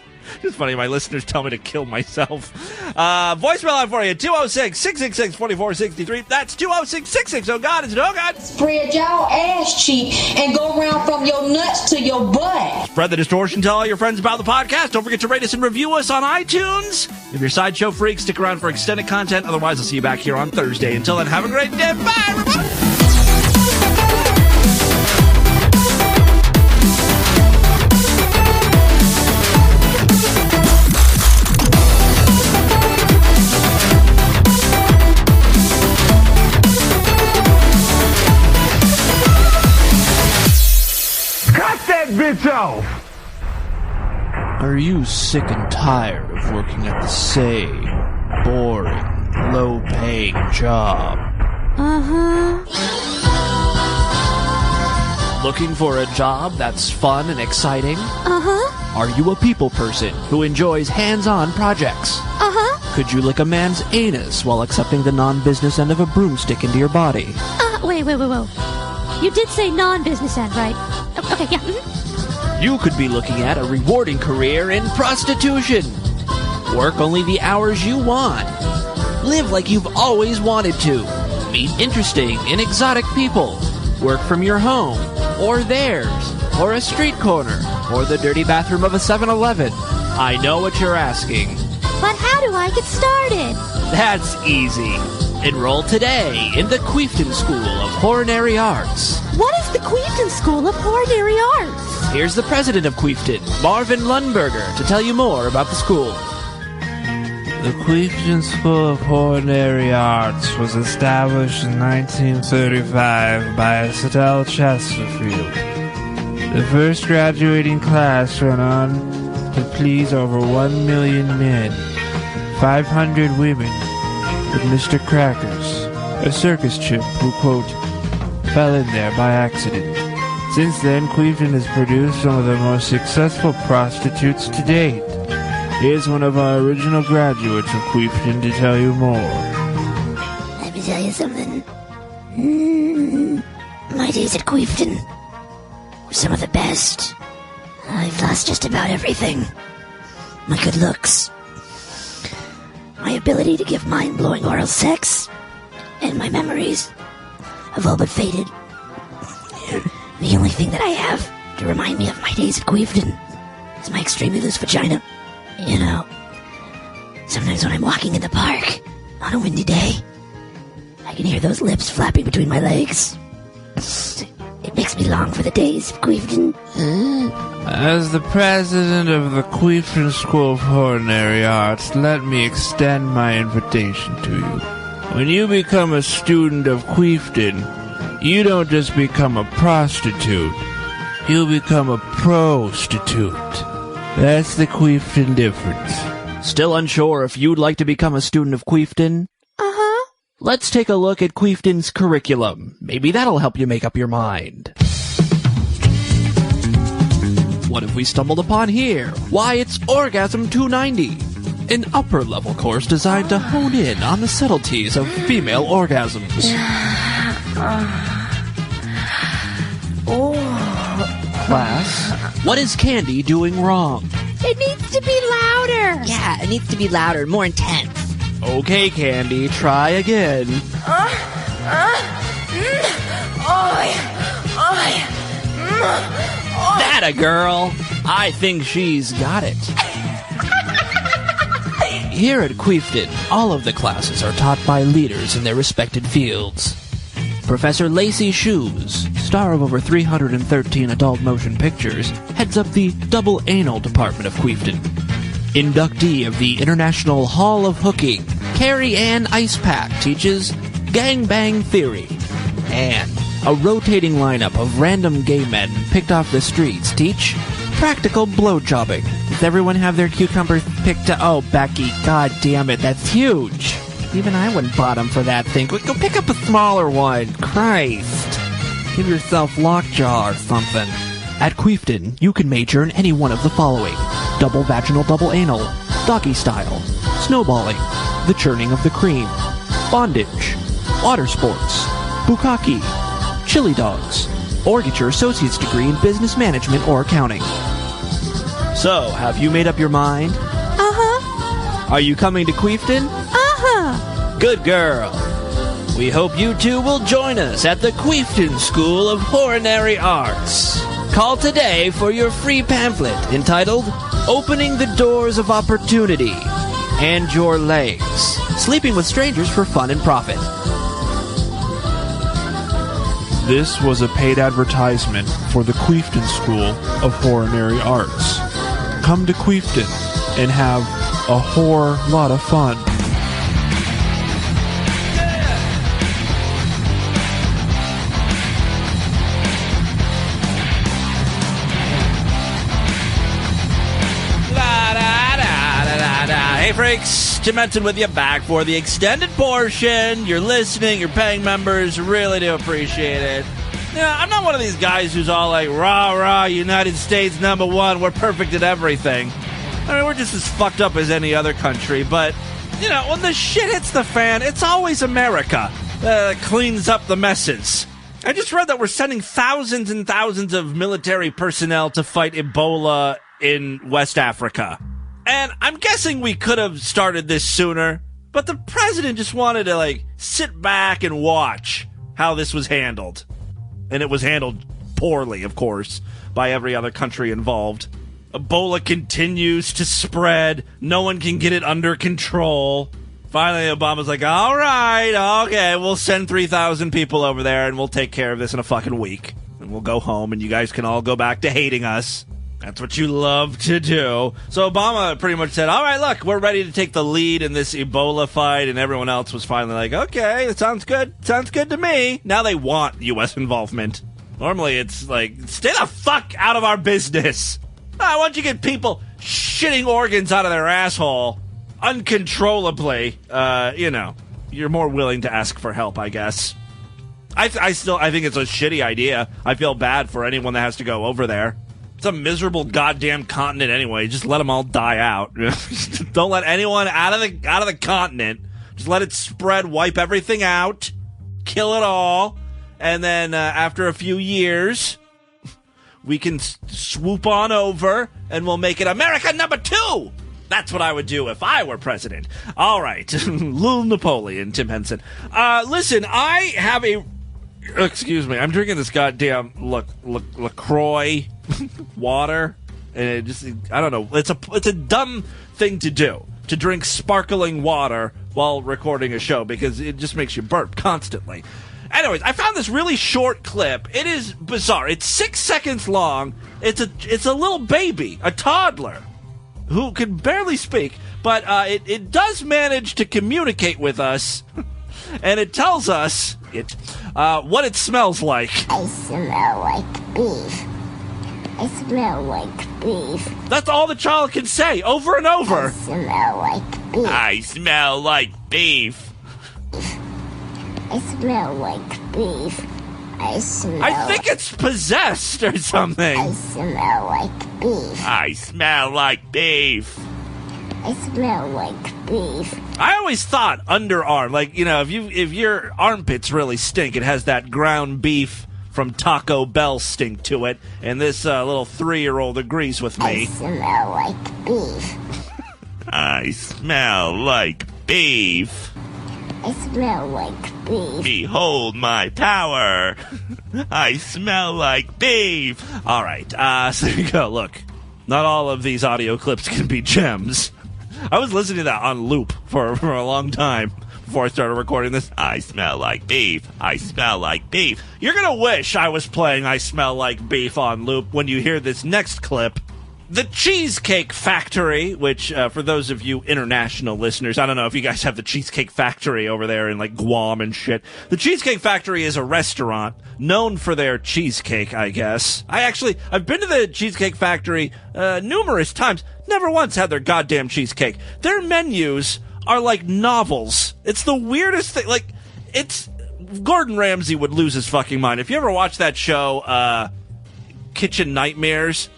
It's funny, my listeners tell me to kill myself. Voicemail line for you, 206-666-4463. That's 206-66. Oh, God, is it oh, God? Spread y'all ass cheek and go around from your nuts to your butt. Spread the distortion. Tell all your friends about the podcast. Don't forget to rate us and review us on iTunes. If you're Sideshow freaks, stick around for extended content. Otherwise, I'll see you back here on Thursday. Until then, have a great day. Bye, everybody. Bitch off! Are you sick and tired of working at the same boring, low-paying job? Looking for a job that's fun and exciting? Are you a people person who enjoys hands-on projects? Could you lick a man's anus while accepting the non-business end of a broomstick into your body? Wait. You did say non-business end, right? Okay, yeah. You could be looking at a rewarding career in prostitution. Work only the hours you want. Live like you've always wanted to. Meet interesting and exotic people. Work from your home, or theirs, or a street corner, or the dirty bathroom of a 7-Eleven. I know what you're asking. But how do I get started? That's easy. Enroll today in the Queefton School of Coronary Arts. What is the Queefton School of Coronary Arts? Here's the president of Queefton, Marvin Lundberger, to tell you more about the school. The Queefton School of Coronary Arts was established in 1935 by Estelle Chesterfield. The first graduating class went on to please over 1 million men, 500 women, with Mr. Crackers, a circus chimp who, quote, fell in there by accident. Since then, Queefton has produced some of the most successful prostitutes to date. Here's one of our original graduates of Queefton to tell you more. Let me tell you something. My days at Queefton were some of the best. I've lost just about everything. My good looks, my ability to give mind-blowing oral sex, and my memories have all but faded. The only thing that I have to remind me of my days at Queefton is my extremely loose vagina. You know, sometimes when I'm walking in the park on a windy day, I can hear those lips flapping between my legs. It makes me long for the days of Queefton. As the president of the Queefton School of Coronary Arts, let me extend my invitation to you. When you become a student of Queefton, you don't just become a prostitute, you'll become a prostitute. That's the Queefton difference. Still unsure if you'd like to become a student of Queefton? Let's take a look at Queefton's curriculum. Maybe that'll help you make up your mind. What have we stumbled upon here? Why, it's Orgasm 290, an upper-level course designed to hone in on the subtleties of female orgasms. Class, what is Candy doing wrong? It needs to be louder. Yeah, it needs to be louder, more intense. Okay, Candy, try again. That a girl! I think she's got it. Here at Queefton, all of the classes are taught by leaders in their respected fields. Professor Lacey Shoes, star of over 313 adult motion pictures, heads up the double anal department of Queefton. Inductee of the International Hall of Hooking, Carrie Ann Icepack teaches gangbang theory. And a rotating lineup of random gay men picked off the streets teach practical blowjobbing. Does everyone have their cucumbers picked up? Oh, Becky, god damn it, that's huge. Even I wouldn't bottom for that thing. Go pick up a smaller one. Christ. Give yourself lockjaw or something. At Queefton, you can major in any one of the following: double vaginal, double anal, doggy style, snowballing, the churning of the cream, bondage, water sports, bukkake, chili dogs, or get your associate's degree in business management or accounting. So, have you made up your mind? Uh-huh. Are you coming to Queefton? Uh-huh. Good girl. We hope you too will join us at the Queefton School of Coronary Arts. Call today for your free pamphlet entitled Opening the Doors of Opportunity and Your Legs. Sleeping with Strangers for Fun and Profit. This was a paid advertisement for the Queefton School of Coronary Arts. Come to Queefton and have a whore lot of fun. Hey freaks, Tim Henson with you, back for the extended portion. You're listening, you're paying members, really do appreciate it. You know, I'm not one of these guys who's all like, rah, rah, United States #1, we're perfect at everything. I mean, we're just as fucked up as any other country, but, you know, when the shit hits the fan, it's always America that cleans up the messes. I just read that we're sending thousands and thousands of military personnel to fight Ebola in West Africa. And I'm guessing we could have started this sooner, but the president just wanted to, like, sit back and watch how this was handled. And it was handled poorly, of course, by every other country involved. Ebola continues to spread. No one can get it under control. Finally, Obama's like, all right, okay, we'll send 3,000 people over there, and we'll take care of this in a fucking week. And we'll go home, and you guys can all go back to hating us. That's what you love to do. So Obama pretty much said, all right, look, we're ready to take the lead in this Ebola fight, and everyone else was finally like, okay, it sounds good. Sounds good to me. Now they want U.S. involvement. Normally it's like, stay the fuck out of our business. Why don't you get people shitting organs out of their asshole uncontrollably? You know, you're more willing to ask for help, I guess. I think it's a shitty idea. I feel bad for anyone that has to go over there. It's a miserable goddamn continent anyway. Just let them all die out. Don't let anyone out of the continent. Just let it spread, wipe everything out, kill it all, and then after a few years, we can swoop on over and we'll make it America #2. That's what I would do if I were president. All right, Little Napoleon, Tim Henson. Listen, I have a. Excuse me, I'm drinking this goddamn LaCroix water, and it just, I don't know, it's a dumb thing to do, to drink sparkling water while recording a show, because it just makes you burp constantly. Anyways, I found this really short clip. It is bizarre. It's 6 seconds long. It's a little baby, a toddler, who can barely speak, but it does manage to communicate with us, and it tells us what it smells like. I smell like beef. I smell like beef. That's all the child can say, over and over. I smell like beef. I smell like beef. I smell like beef. I think it's possessed or something. I smell like beef. I smell like beef. I smell like beef. I always thought underarm, like, you know, if your armpits really stink, it has that ground beef from Taco Bell stink to it, and this little 3-year-old agrees with me. I smell like beef. I smell like beef. I smell like beef. Behold my power. I smell like beef. All right, so there you go. Look, not all of these audio clips can be gems. I was listening to that on loop for a long time before I started recording this. I smell like beef. I smell like beef. You're going to wish I was playing I Smell Like Beef on loop when you hear this next clip. The Cheesecake Factory, which, for those of you international listeners, I don't know if you guys have the Cheesecake Factory over there in, like, Guam and shit. The Cheesecake Factory is a restaurant known for their cheesecake, I guess. I've been to the Cheesecake Factory numerous times. Never once had their goddamn cheesecake. Their menus are like novels. It's the weirdest thing. Like, Gordon Ramsay would lose his fucking mind. If you ever watch that show, Kitchen Nightmares,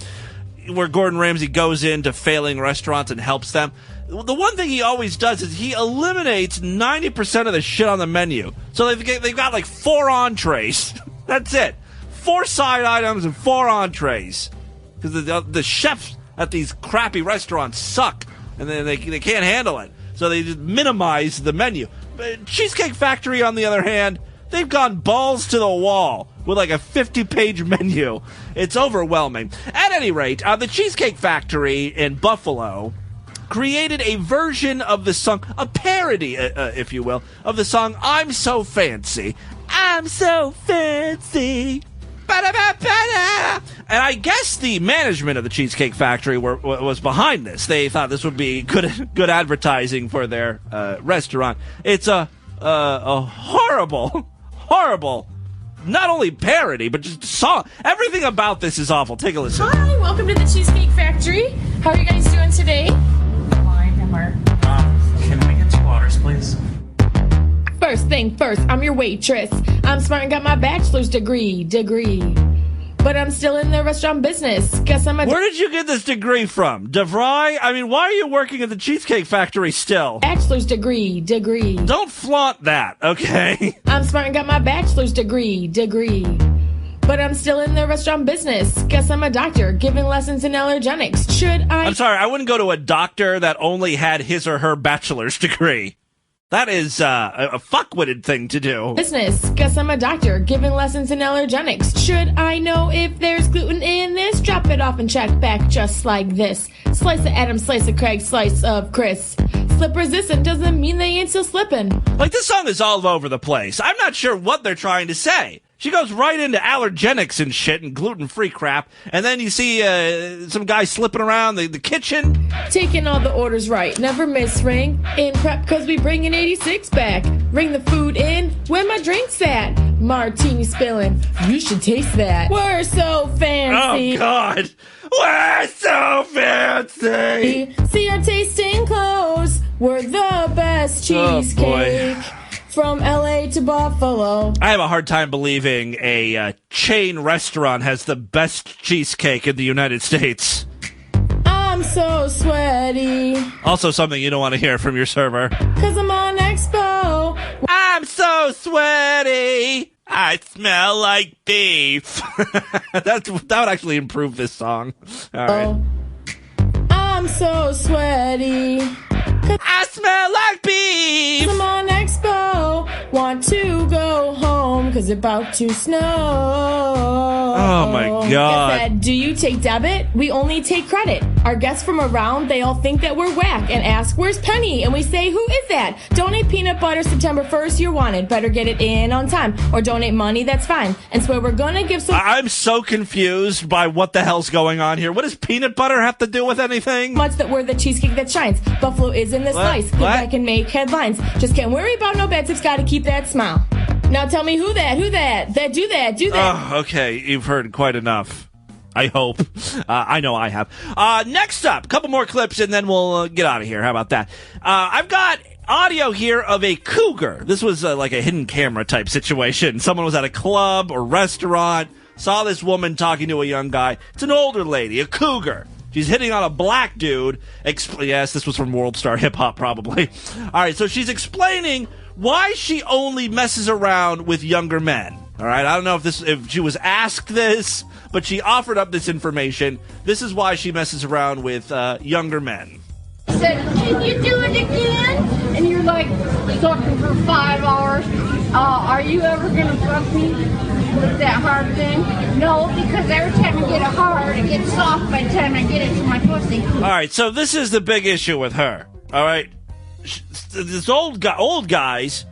where Gordon Ramsay goes into failing restaurants and helps them. The one thing he always does is he eliminates 90% of the shit on the menu. So they've got like 4 entrees. That's it. 4 side items and 4 entrees. Because the chefs at these crappy restaurants suck, and then they can't handle it. So they just minimize the menu. But Cheesecake Factory, on the other hand, they've gone balls to the wall with like a 50-page menu. It's overwhelming. At any rate, the Cheesecake Factory in Buffalo created a version of the song, a parody, if you will, of the song I'm So Fancy. I'm so fancy. Ba-da-ba-ba-da. And I guess the management of the Cheesecake Factory was behind this. They thought this would be good advertising for their restaurant. It's a horrible, not only parody, but just song. Everything about this is awful. Take a listen. Hi, welcome to the Cheesecake Factory. How are you guys doing today? Fine, Emma. Can we get 2 waters, please? First thing first, I'm your waitress. I'm smart and got my bachelor's degree. But I'm still in the restaurant business. Guess I'm a... Where did you get this degree from? DeVry? I mean, why are you working at the Cheesecake Factory still? Bachelor's degree. Don't flaunt that, okay? I'm smart and got my bachelor's degree. But I'm still in the restaurant business. Guess I'm a doctor, giving lessons in allergenics. Should I... I'm sorry, I wouldn't go to a doctor that only had his or her bachelor's degree. That is a fuckwitted thing to do. Business. Guess I'm a doctor, giving lessons in allergenics. Should I know if there's gluten in this? Drop it off and check back just like this. Slice of Adam, slice of Craig, slice of Chris. Slip resistant doesn't mean they ain't still slipping. Like, this song is all over the place. I'm not sure what they're trying to say. She goes right into allergenics and shit and gluten-free crap, and then you see some guy slipping around the kitchen. Taking all the orders right, never miss ring. In prep, cause we bring an 86 back. Ring the food in, where my drink's at. Martini spilling, you should taste that. We're so fancy. Oh, God. We're so fancy. See our tasting clothes, we're the best cheesecake. Oh, from LA to Buffalo. I have a hard time believing a chain restaurant has the best cheesecake in the United States. I'm so sweaty. Also something you don't want to hear from your server. Cause I'm on Expo. I'm so sweaty. I smell like beef. That would actually improve this song. All right. I'm so sweaty. I smell like beef. I'm on Expo. Want to go home cause it's about to snow. Oh my God. Guess that, do you take debit? We only take credit. Our guests from around, they all think that we're whack and ask, where's Penny? And we say, who is that? Donate peanut butter September 1st, you're wanted. Better get it in on time. Or donate money, that's fine. And swear we're gonna give some... I'm so confused by what the hell's going on here. What does peanut butter have to do with anything? Much that we're the cheesecake that shines. Buffalo is in this slice. Cause I can make headlines. Just can't worry about no bad tips, gotta keep that smile. Now tell me who that do that. Oh, okay, you've heard quite enough. I hope. I know I have. Next up, a couple more clips and then we'll get out of here. How about that? I've got audio here of a cougar. This was like a hidden camera type situation. Someone was at a club or restaurant, saw this woman talking to a young guy. It's an older lady, a cougar. She's hitting on a black dude. Yes, this was from World Star Hip Hop, probably. All right, so she's explaining why she only messes around with younger men. All right, I don't know if she was asked this, but she offered up this information. This is why she messes around with younger men. Said, can you do it again? And you're like talking for 5 hours. Are you ever gonna fuck me with that hard thing? No, because every time I get it hard, it gets soft by the time I get it to my pussy. All right, so this is the big issue with her. All right, this old guys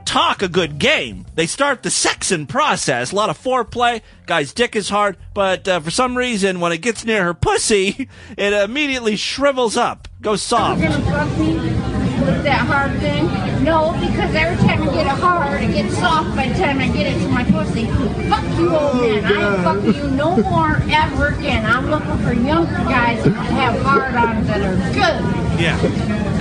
talk a good game. They start the sexing process. A lot of foreplay. Guy's dick is hard, but for some reason, when it gets near her pussy, it immediately shrivels up, goes soft. You're gonna fuck me with that hard thing? No, because every time I get it hard, it gets soft by the time I get it to my pussy. Fuck you, old man. I ain't fucking you no more ever again. I'm looking for younger guys that have hard-ons that are good. Yeah.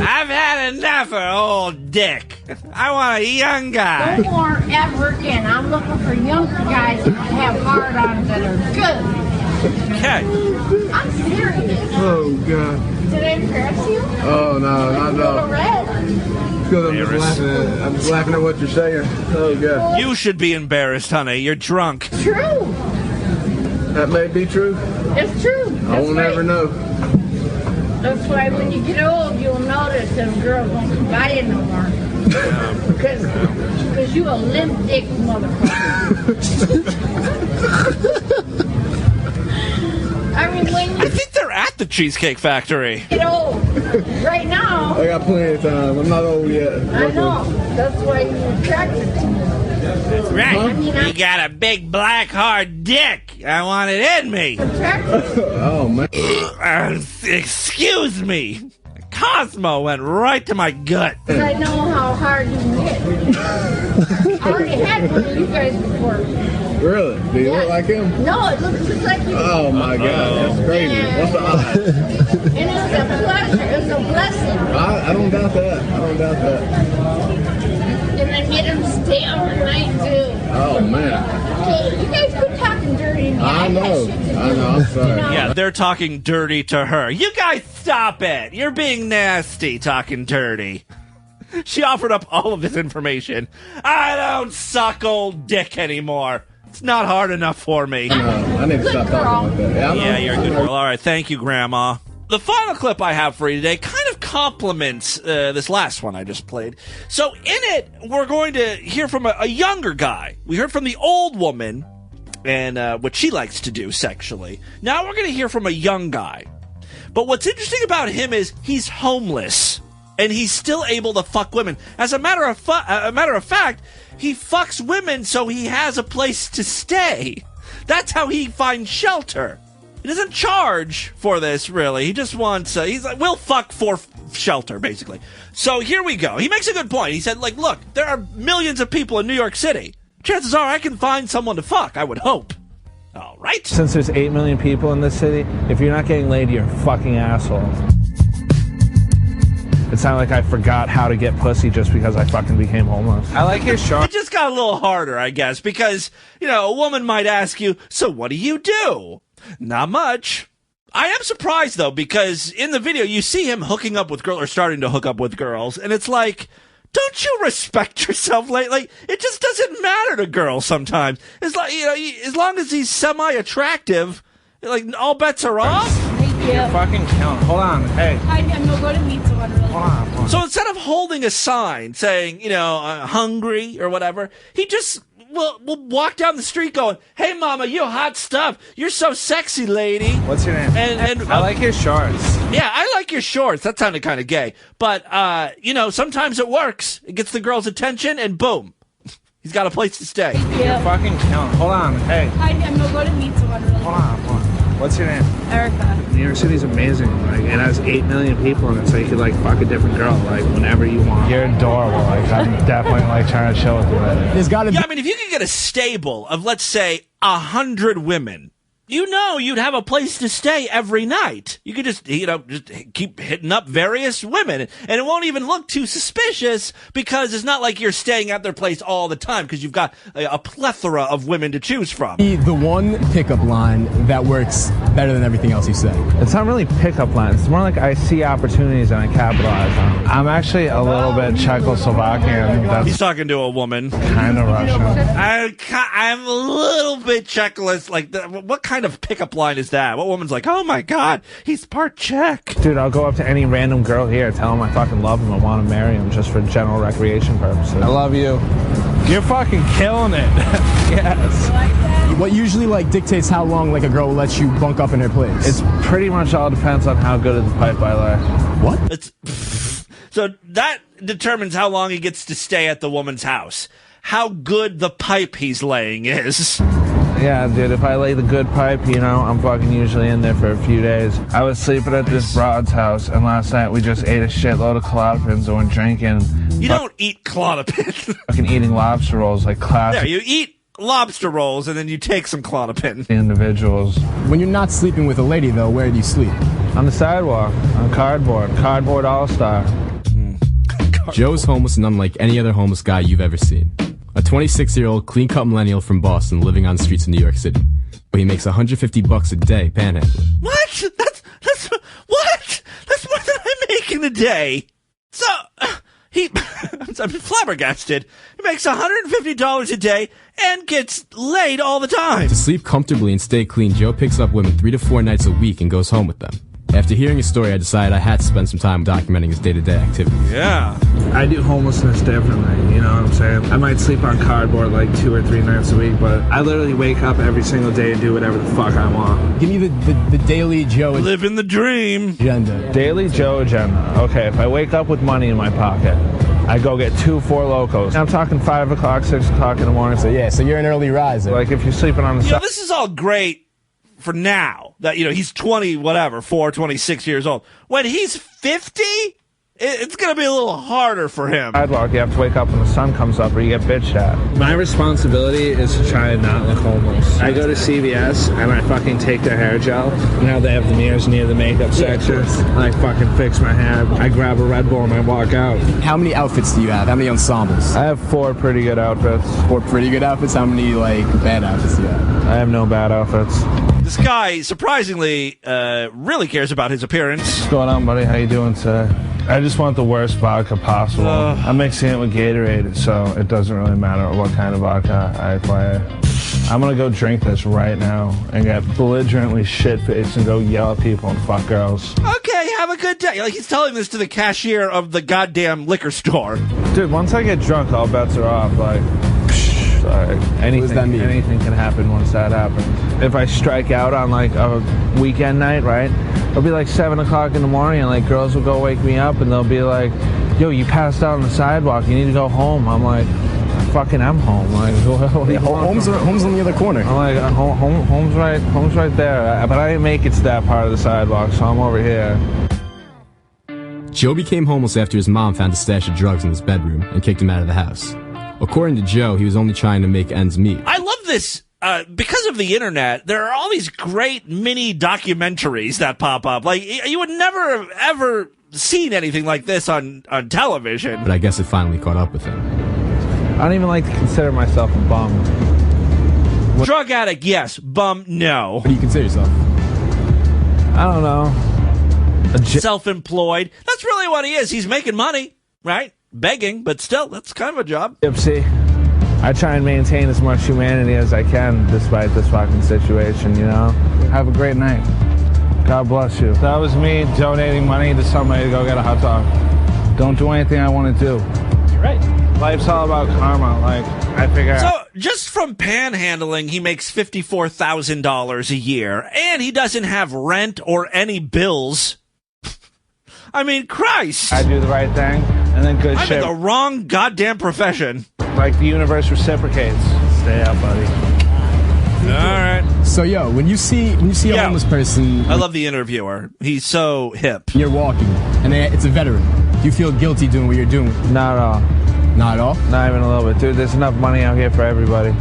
I've had enough of old dick. I want a young guy. No more ever again. I'm looking for younger guys that have hard-ons that are good. Okay. I'm serious. Oh, God. Did I embarrass you? Oh, no, not at all. Because I'm just laughing at what you're saying. Oh, God. You should be embarrassed, honey. You're drunk. True. That may be true. It's true. I won't ever know. That's why when you get old, you'll notice them girls won't come by you no more. Because you a limp dick motherfucker. I mean, when you I think they're at the Cheesecake Factory. get old, right now, I got plenty of time. I'm not old yet. I know. That's why you're attracted to me. Right. I mean, You got a big black hard dick. I want it in me. Oh, man. Excuse me. Cosmo went right to my gut. I know how hard you hit. I already had one of you guys before. Really? Do you look like him? No, it looks just like you. Oh, my God. That's crazy. Yeah. What's the odds? And it's a pleasure. It's a blessing. I don't doubt that. I don't doubt that. And I get them stay overnight, too. Oh, man. Okay, you guys quit talking dirty to me. I know. I'm sorry. Yeah, they're talking dirty to her. You guys stop it. You're being nasty talking dirty. She offered up all of this information. I don't suck old dick anymore. It's not hard enough for me. I need to stop talking like that. Yeah, you're a good girl. All right, thank you, Grandma. The final clip I have for you today kind of complements this last one I just played. So in it, we're going to hear from a younger guy. We heard from the old woman and what she likes to do sexually. Now we're going to hear from a young guy. But what's interesting about him is he's homeless, and he's still able to fuck women. As a matter of fact, he fucks women so he has a place to stay. That's how he finds shelter. He doesn't charge for this, really. He just wants, he's like, we'll fuck for shelter, basically. So here we go. He makes a good point. He said, like, look, there are millions of people in New York City. Chances are I can find someone to fuck, I would hope. All right. Since there's 8 million people in this city, if you're not getting laid, you're a fucking asshole. It's not like I forgot how to get pussy just because I fucking became homeless. I like your short. It just got a little harder, I guess, because, you know, a woman might ask you, so what do you do? Not much. I am surprised, though, because in the video, you see him hooking up with girls, or starting to hook up with girls, and it's like, don't you respect yourself lately? It just doesn't matter to girls sometimes. It's like, you know, as long as he's semi-attractive, like, all bets are off. Thank you. You're fucking killing. Hold on. Hey. I'm no go to meet someone really. Hold on. So instead of holding a sign saying, you know, hungry or whatever, he just will walk down the street going, hey, mama, you hot stuff. You're so sexy, lady. What's your name? And I like your shorts. Yeah, I like your shorts. That sounded kind of gay. But, you know, sometimes it works. It gets the girl's attention, and boom. He's got a place to stay. You're fucking killing. Hold on. Hey. I'm no go to meet someone really. Hold on. What's your name? Erica. New York City's amazing. Like, it has 8 million people in it, so you could, like, fuck a different girl, like, whenever you want. You're adorable. Like, I'm definitely, like, trying to chill with you later. There's gotta be. Yeah, I mean, if you could get a stable of, let's say, 100 women, you know you'd have a place to stay every night. You could just, you know, just keep hitting up various women, and it won't even look too suspicious because it's not like you're staying at their place all the time because you've got a plethora of women to choose from. The one pickup line that works better than everything else you say. It's not really pickup lines. It's more like I see opportunities and I capitalize on them. I'm actually a little bit Czechoslovakian. He's talking to a woman. Kind of Russian. I'm a little bit Czechoslovak. Like, what kind of pickup line is that? What woman's like, oh my god, he's part Czech? Dude, I'll go up to any random girl here, tell him I fucking love him and want to marry him just for general recreation purposes. I love you. You're fucking killing it. Yes. What usually like dictates how long like a girl will let you bunk up in her place? It's pretty much all depends on how good of the pipe I lay. What? So that determines how long he gets to stay at the woman's house. How good the pipe he's laying is. Yeah, dude, if I lay the good pipe, you know, I'm fucking usually in there for a few days. I was sleeping at this broad's house, and last night we just ate a shitload of Klonopins and went drinking. You don't eat Klonopin. Fucking eating lobster rolls like classic. Yeah, you eat lobster rolls, and then you take some Klonopin. Individuals. When you're not sleeping with a lady, though, where do you sleep? On the sidewalk, on cardboard. Cardboard all-star. Joe's homeless and unlike any other homeless guy you've ever seen. A 26-year-old clean-cut millennial from Boston living on the streets of New York City. but he makes $150 a day panhandling. What? That's what? That's more than I make in a day. So I'm flabbergasted. He makes $150 a day and gets laid all the time. To sleep comfortably and stay clean, Joe picks up women 3 to 4 nights a week and goes home with them. After hearing his story, I decided I had to spend some time documenting his day-to-day activities. Yeah. I do homelessness differently, you know what I'm saying? I might sleep on cardboard like 2 or 3 nights a week, but I literally wake up every single day and do whatever the fuck I want. Give me the daily Joe living the dream agenda. Daily Joe agenda. Okay, if I wake up with money in my pocket, I go get 2 4 Locos. I'm talking 5 o'clock, 6 o'clock in the morning. So you're an early riser. Like if you're sleeping on the side. This is all great for now that, he's 26 years old. When he's 50, it's going to be a little harder for him. Sidewalk, you have to wake up when the sun comes up or you get bitched at. My responsibility is to try and not look homeless. I go to CVS and I fucking take their hair gel. Now they have the mirrors near the makeup section. I fucking fix my hair. I grab a Red Bull and I walk out. How many outfits do you have? How many ensembles? I have 4 pretty good outfits. 4 pretty good outfits? How many, bad outfits do you have? I have no bad outfits. This guy, surprisingly, really cares about his appearance. What's going on, buddy? How you doing today? I just want the worst vodka possible. I'm mixing it with Gatorade, so it doesn't really matter what kind of vodka I play. I'm going to go drink this right now and get belligerently shit-faced and go yell at people and fuck girls. Okay, have a good day. He's telling this to the cashier of the goddamn liquor store. Dude, once I get drunk, all bets are off. Anything can happen once that happens. If I strike out on a weekend night, right? It'll be 7 o'clock in the morning and girls will go wake me up and they'll be like, yo, you passed out on the sidewalk, you need to go home. I'm like, I fucking am home. Home's on the other corner. I'm like, home's right there. But I didn't make it to that part of the sidewalk, so I'm over here. Joe became homeless after his mom found a stash of drugs in his bedroom and kicked him out of the house. According to Joe, he was only trying to make ends meet. I love this. Because of the internet, there are all these great mini documentaries that pop up. You would never have ever seen anything like this on television. But I guess it finally caught up with him. I don't even like to consider myself a bum. Drug addict, yes. Bum, no. What do you consider yourself? I don't know. Self-employed. That's really what he is. He's making money, right? Begging, but still, that's kind of a job. Gypsy. I try and maintain as much humanity as I can despite this fucking situation, Have a great night. God bless you. That was me donating money to somebody to go get a hot dog. Don't do anything I want to do. Right. Life's all about karma. I figure So, just from panhandling, he makes $54,000 a year, and he doesn't have rent or any bills. I mean, Christ. I do the right thing, and then good shit. I'm in the wrong goddamn profession. The universe reciprocates. Stay up, buddy. All right. So, when you see a homeless person... I love the interviewer. He's so hip. You're walking, and it's a veteran. Do you feel guilty doing what you're doing? Not at all. Not at all? Not even a little bit. Dude, there's enough money out here for everybody.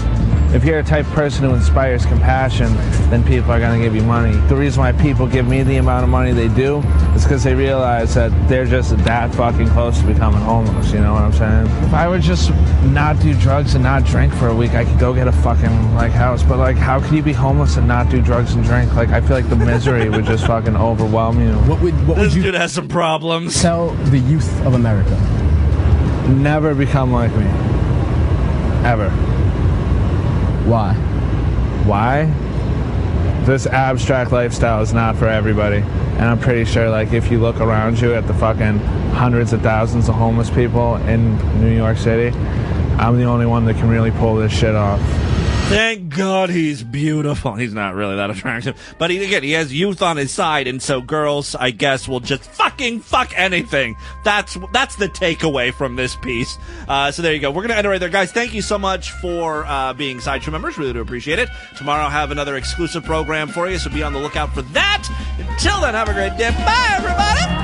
If you're a type of person who inspires compassion, then people are going to give you money. The reason why people give me the amount of money they do is because they realize that they're just that fucking close to becoming homeless, you know what I'm saying? If I would just not do drugs and not drink for a week, I could go get a fucking house. But how could you be homeless and not do drugs and drink? I feel like the misery would just fucking overwhelm you. What would you dude has some problems. Tell the youth of America? Never become like me. Ever. Why? Why? This abstract lifestyle is not for everybody. And I'm pretty sure, if you look around you at the fucking hundreds of thousands of homeless people in New York City, I'm the only one that can really pull this shit off. Thank God he's beautiful. He's not really that attractive. But he has youth on his side, and so girls, I guess, will just fucking fuck anything. That's the takeaway from this piece. So there you go. We're going to end it right there. Guys, thank you so much for being Sideshow members. Really do appreciate it. Tomorrow I'll have another exclusive program for you, so be on the lookout for that. Until then, have a great day. Bye, everybody!